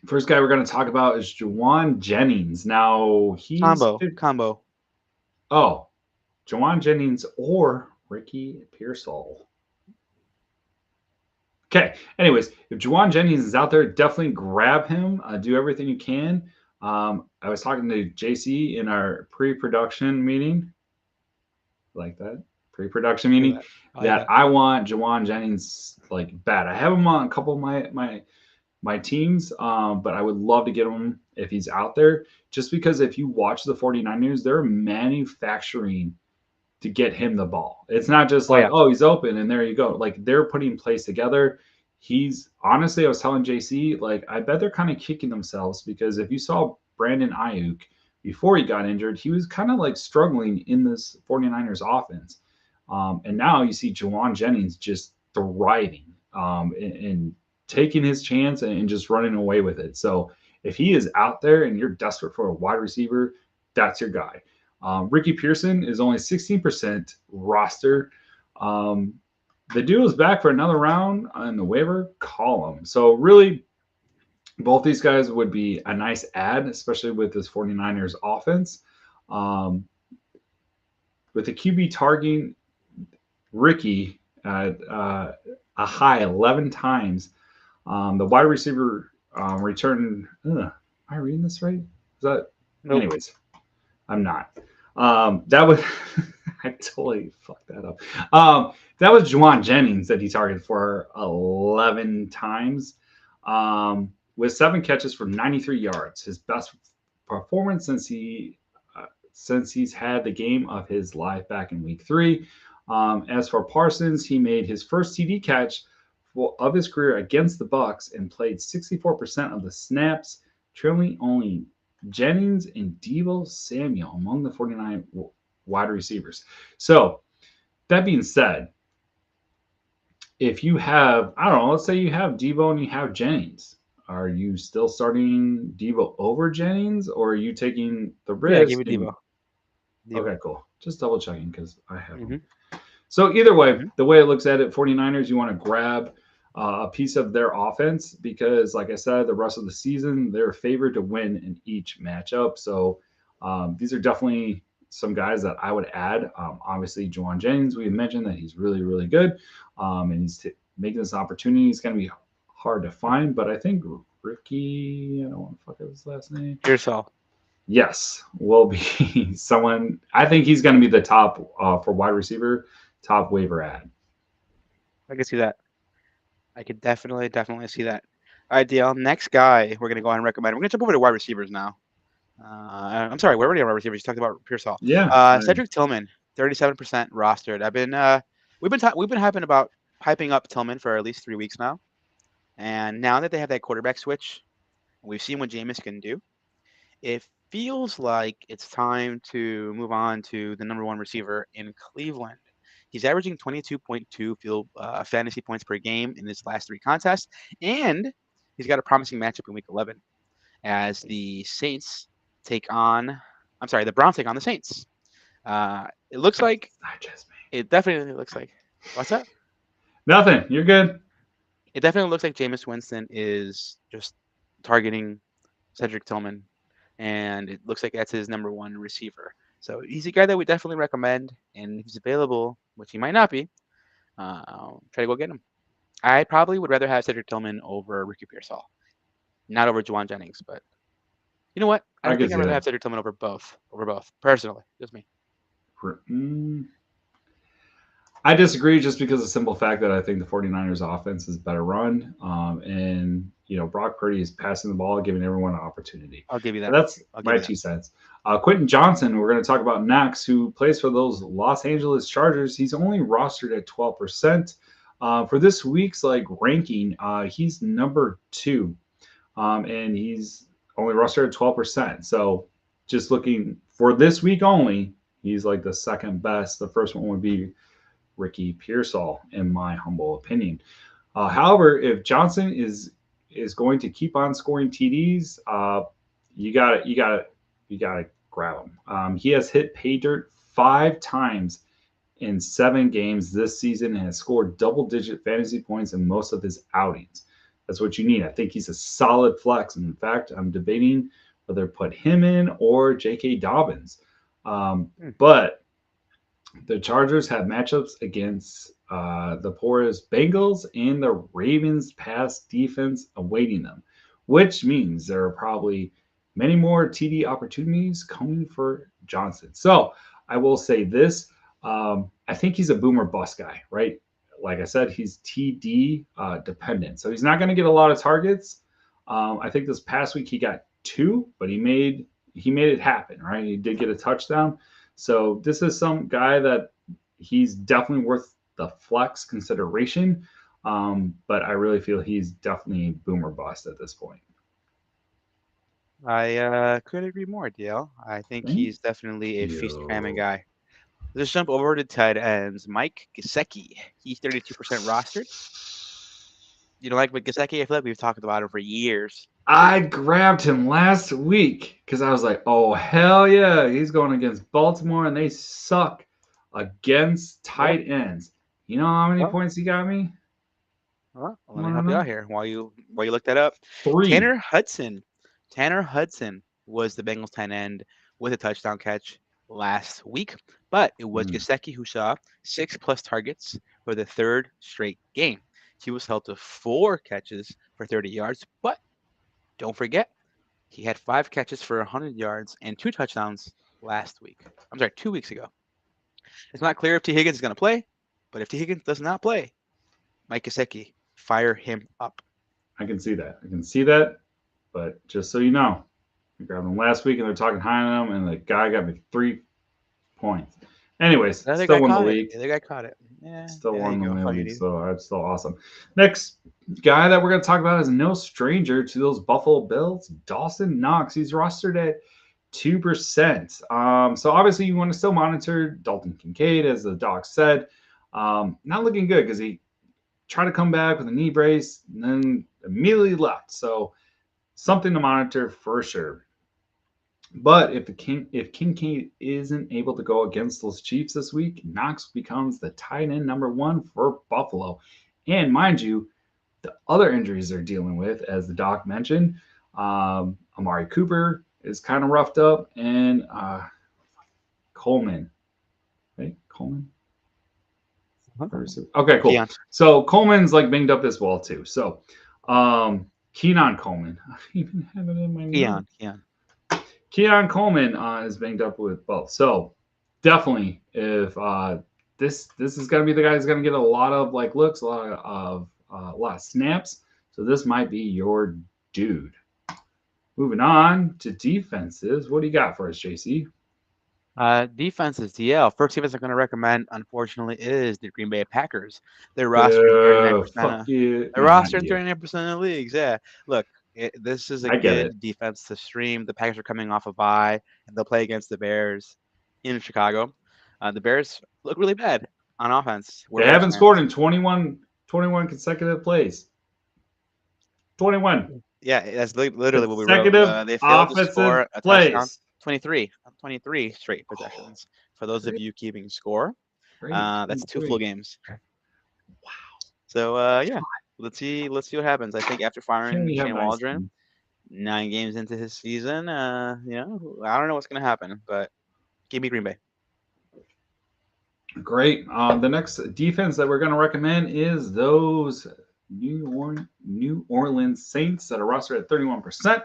First guy we're going to talk about is Juwan Jennings. Now, Combo. oh, Juwan Jennings or Ricky Pearsall. Okay. Anyways, if Juwan Jennings is out there, definitely grab him. Do everything you can. I was talking to JC in our pre-production meeting, like that pre-production I like meeting, that. I like that that. I want Juwan Jennings like bad. I have him on a couple of my teams, but I would love to get him if he's out there. Just because if you watch the 49ers, they're manufacturing to get him the ball. It's not just Oh like, yeah. oh, he's open and there you go. Like they're putting plays together. He's honestly, I was telling JC, like, I bet they're kind of kicking themselves because if you saw Brandon Ayuk before he got injured, he was kind of like struggling in this 49ers offense. And now you see Juwan Jennings just thriving and taking his chance and just running away with it. So if he is out there and you're desperate for a wide receiver, that's your guy. Ricky Pearson is only 16% roster. Um, the dude is back for another round on the waiver column. So really, both these guys would be a nice add, especially with this 49ers offense. Um, with the QB targeting Ricky at a high 11 times, the wide receiver return. Am I reading this right? Is that? Nope. Anyways, I'm not. That was I totally fucked that up. That was Juwan Jennings that he targeted for 11 times, with 7 catches for 93 yards. His best performance since he's had the game of his life back in week 3. As for Parsons, he made his first TD catch of his career against the Bucks and played 64% of the snaps, trailing only Jennings and Deebo Samuel among the 49 wide receivers. So, that being said, if you have, I don't know, let's say you have Deebo and you have Jennings, are you still starting Deebo over Jennings, or are you taking the Yeah, give risk? me And Debo. Debo. okay, cool. Just double checking because I have them. Mm-hmm. So either way, Mm-hmm. the way it looks at it, 49ers, you want to grab a piece of their offense because, like I said, the rest of the season, they're favored to win in each matchup. So these are definitely some guys that I would add. Obviously, Juwan Jennings, we mentioned that he's really, really good. And he's making this opportunity. It's going to be hard to find, but I think Ricky, I don't want to fuck up his last name. Pearsall. Yes, will be someone. I think he's going to be the top for wide receiver, top waiver ad. I can see that. I could definitely see that. All right, DL. Next guy we're gonna go ahead and recommend. We're gonna jump over to wide receivers now. I'm sorry, we're already on wide receivers. You talked about Pearsall. Yeah, Cedric Tillman, 37% rostered. We've been hyping up Tillman for at least 3 weeks now, and now that they have that quarterback switch, we've seen what Jameis can do. It feels like it's time to move on to the number one receiver in Cleveland. He's averaging 22.2 field fantasy points per game in his last 3 contests, and he's got a promising matchup in Week 11 as the Saints take on. I'm sorry, the Browns take on the Saints. It looks like not just me. it definitely looks like. What's that? Nothing. You're good. It definitely looks like Jameis Winston is just targeting Cedric Tillman, and it looks like that's his number one receiver. So he's a guy that we definitely recommend, and if he's available, which he might not be, try to go get him. I probably would rather have Cedric Tillman over Ricky Pearsall, not over Juwan Jennings, but you know what? I I can think I'd see rather that. have Cedric Tillman over both. Over both, personally, just me. Mm, I disagree just because of the simple fact that I think the 49ers offense is better run. And, Brock Purdy is passing the ball, giving everyone an opportunity. I'll give you And that. that's I'll give my you that. 2 cents. Quentin Johnson, we're going to talk about next, who plays for those Los Angeles Chargers. He's only rostered at 12%. For this week's ranking, he's number 2. And he's only rostered at 12%. So just looking for this week only, he's like the second best. The first one would be Ricky Pearsall, in my humble opinion. However, if Johnson is going to keep on scoring TDs, you got to grab him. He has hit pay dirt 5 times in 7 games this season and has scored double-digit fantasy points in most of his outings. That's what you need. I think he's a solid flex. In fact, I'm debating whether to put him in or J.K. Dobbins. Hmm. But the Chargers have matchups against the poorest Bengals and the Ravens pass defense awaiting them, which means there are probably many more TD opportunities coming for Johnson. So I will say this. I think he's a boomer bust guy, right? Like I said, he's TD dependent. So he's not going to get a lot of targets. I think this past week he got 2, but he made it happen, right? He did get a touchdown. So this is some guy that he's definitely worth the flex consideration. But I really feel he's definitely boomer bust at this point. I couldn't agree more, DL. I think Thank he's definitely a feast or famine you. guy. Let's jump over to tight ends. Mike Gesicki. He's 32% rostered. You don't like Mike Gesicki? I feel like we've talked about him for years. I grabbed him last week because I was like, oh, hell yeah. He's going against Baltimore and they suck against Well, tight ends. You know how many well, points he got me? well, You let me want to help you out know? here while you look that up. 3. Tanner Hudson. Tanner Hudson was the Bengals tight end with a touchdown catch last week, but it was Mm. Gesicki who saw 6+ targets for the third straight game. He was held to 4 catches for 30 yards, but don't forget, he had 5 catches for 100 yards and 2 touchdowns last week. I'm sorry, 2 weeks ago. It's not clear if T. Higgins is going to play, but if T. Higgins does not play, Mike Gesicki, fire him up. I can see that. I can see that. But just so you know, I grabbed them last week and they're talking high on them, and the guy got me 3 points. Anyways, The other still guy won the caught it. league. The other guy caught it. Yeah, Still there won you the go. That's all you league, need. so that's still awesome. Next guy that we're going to talk about is no stranger to those Buffalo Bills, Dawson Knox. He's rostered at 2%. So obviously you want to still monitor Dalton Kincaid, as the doc said. Not looking good because he tried to come back with a knee brace and then immediately left. So something to monitor for sure. But if Kincaid isn't able to go against those Chiefs this week, Knox becomes the tight end number 1 for Buffalo. And mind you, the other injuries they're dealing with, as the doc mentioned, Amari Cooper is kind of roughed up, and Coleman, right? Coleman. Okay, cool. Keon. So Coleman's like banged up as well too. So Keenan Coleman, I even have it in my notes. Keon Coleman is banged up with both. So definitely, if this is going to be the guy who's going to get a lot of like looks, a lot of snaps. So this might be your dude. Moving on to defenses, what do you got for us, JC? Defenses, DL. First defense I'm going to recommend, unfortunately, is the Green Bay Packers. They're rostering 39%. Fuck you. They're No, not rostering you. 39% of the leagues. Yeah. Look, this is a I get it. good defense to stream. The Packers are coming off a bye, and they'll play against the Bears in Chicago. The Bears look really bad on offense. They haven't scored in 21 consecutive plays. 21. Yeah, that's literally what we wrote. Consecutive They failed to score offensive a touchdown. plays. 23 straight possessions. For those of you keeping score, Great. that's 2 full games. Wow. So yeah, let's see what happens. I think after firing Shane Waldron, 9 games into his season, I don't know what's gonna happen, but give me Green Bay. Great. The next defense that we're going to recommend is those New Orleans Saints that are rostered at 31%.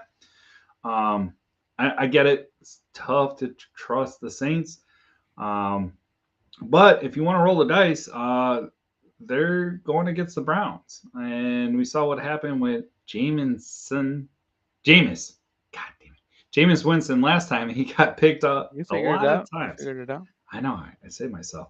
I get it. It's tough to trust the Saints. But if you want to roll the dice, they're going against the Browns. And we saw what happened with Jameis. God damn it. Jameis Winston last time. He got picked up a lot of times. You figured it out. I know. I saved myself.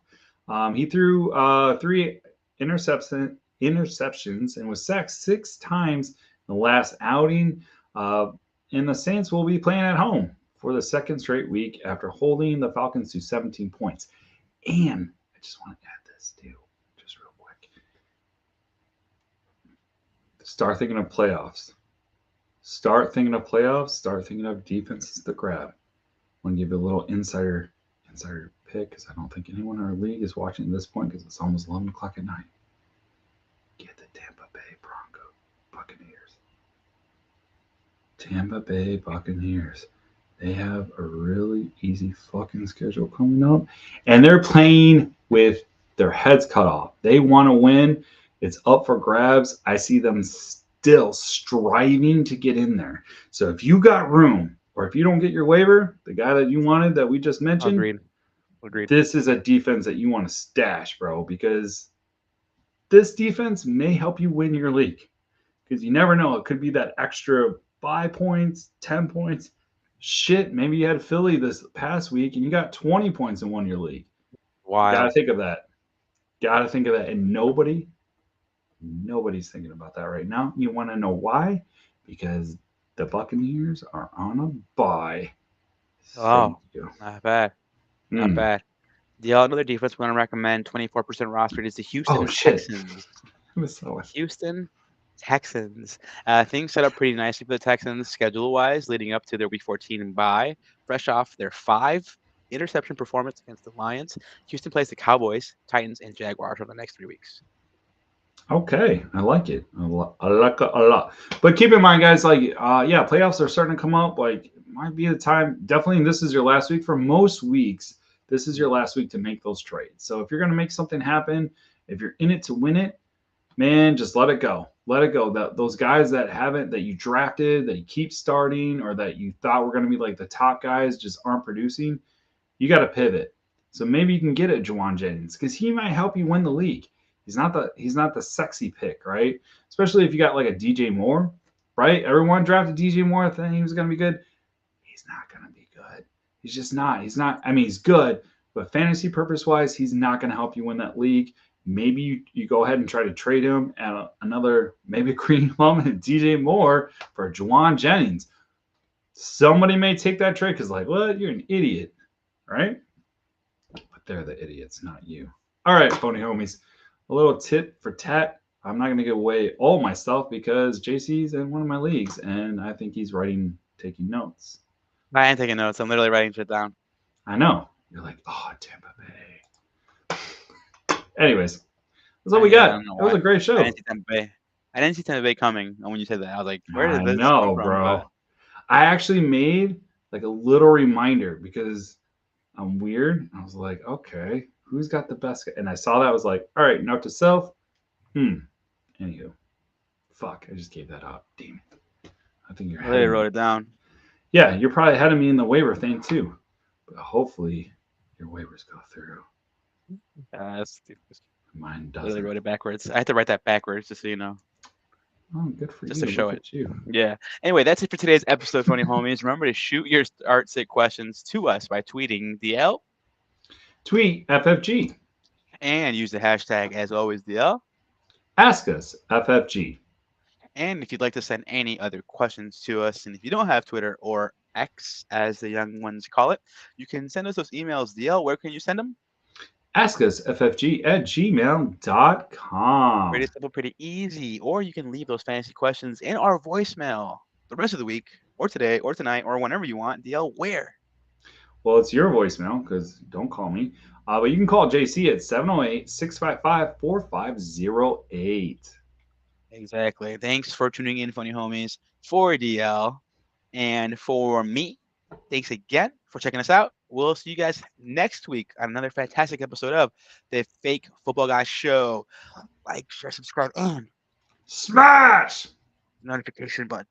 He threw 3 interceptions and was sacked 6 times in the last outing. And the Saints will be playing at home for the second straight week after holding the Falcons to 17 points. And I just want to add this too, just real quick. Start thinking of playoffs. Start thinking of playoffs. Start thinking of defenses to grab. I want to give you a little insider pick, because I don't think anyone in our league is watching at this point because it's almost 11 o'clock at night. Get the Tampa Bay Buccaneers. Tampa Bay Buccaneers. They have a really easy fucking schedule coming up, and they're playing with their heads cut off. They want to win. It's up for grabs. I see them still striving to get in there. So if you got room, or if you don't get your waiver, the guy that you wanted that we just mentioned, Agreed. This is a defense that you want to stash, bro, because this defense may help you win your league. Because you never know. It could be that extra 5 points, 10 points. Shit, maybe you had Philly this past week and you got 20 points and won your league. Wow. Got to think of that. And nobody's thinking about that right now. You want to know why? Because the Buccaneers are on a bye. Not bad. Not bad. Another defense we're going to recommend, 24% rostered, is the Houston Texans. Houston Texans. Things set up pretty nicely for the Texans schedule-wise, leading up to their Week 14 bye. Fresh off their 5 interception performance against the Lions, Houston plays the Cowboys, Titans, and Jaguars over the next 3 weeks. Okay, I like it. I like it a lot. But keep in mind, guys, playoffs are starting to come up. Like, might be the time. Definitely, this is your last week. For most weeks, this is your last week to make those trades. So if you're going to make something happen, if you're in it to win it, man, just let it go. Let it go. Those guys that you drafted, that you keep starting, or that you thought were going to be like the top guys, just aren't producing. you got to pivot. So maybe you can get a Juwan Jennings because he might help you win the league. He's not the sexy pick, right? Especially if you got like a DJ Moore, right? Everyone drafted DJ Moore thinking he was going to be good. He's not going to be good. He's just not. He's not. I mean, he's good, but fantasy purpose wise, he's not going to help you win that league. Maybe you go ahead and try to trade him at another maybe Green Plum and DJ Moore for Juwan Jennings. Somebody may take that trade because like, well, you're an idiot, right? But they're the idiots, not you. All right, phony homies. A little tit for tat. I'm not going to give away all my stuff because JC's in one of my leagues, and I think he's taking notes. I ain't taking notes. I'm literally writing shit down. I know. You're like, oh, Tampa Bay. Anyways, that's all we I got. don't know It was why. a great I show. didn't see Tampa Bay. I didn't see Tampa Bay coming. And when you said that, I was like, where I did this come know, from? bro. I actually made like a little reminder because I'm weird. I was like, okay, who's got the best? And I saw that. I was like, all right, note to self. Anywho, fuck, I just gave that up. Damn it. I think you're I ahead literally of wrote me. it down. Yeah, you're probably ahead of me in the waiver thing too. But hopefully your waivers go through. That's stupid. Mine I literally doesn't. wrote it backwards. I had to write that backwards just so you know, Oh, good for just to you. show Look it. at you. Yeah. Anyway, that's it for today's episode, funny homies. Remember to shoot your art sick questions to us by tweeting DL Tweet FFG. and use the hashtag as always DL. Ask us FFG. And if you'd like to send any other questions to us, and if you don't have Twitter or X, as the young ones call it, you can send us those emails. DL, where can you send them? Ask us FFG at gmail.com. Pretty simple, pretty easy. Or you can leave those fantasy questions in our voicemail the rest of the week, or today, or tonight, or whenever you want. DL, where? Well, it's your voicemail because don't call me. But you can call JC at 708 655 4508. Exactly. Thanks for tuning in, funny homies, for DL and for me. Thanks again for checking us out. We'll see you guys next week on another fantastic episode of the Fake Football Guy Show. Like, share, subscribe, and Smash! notification button.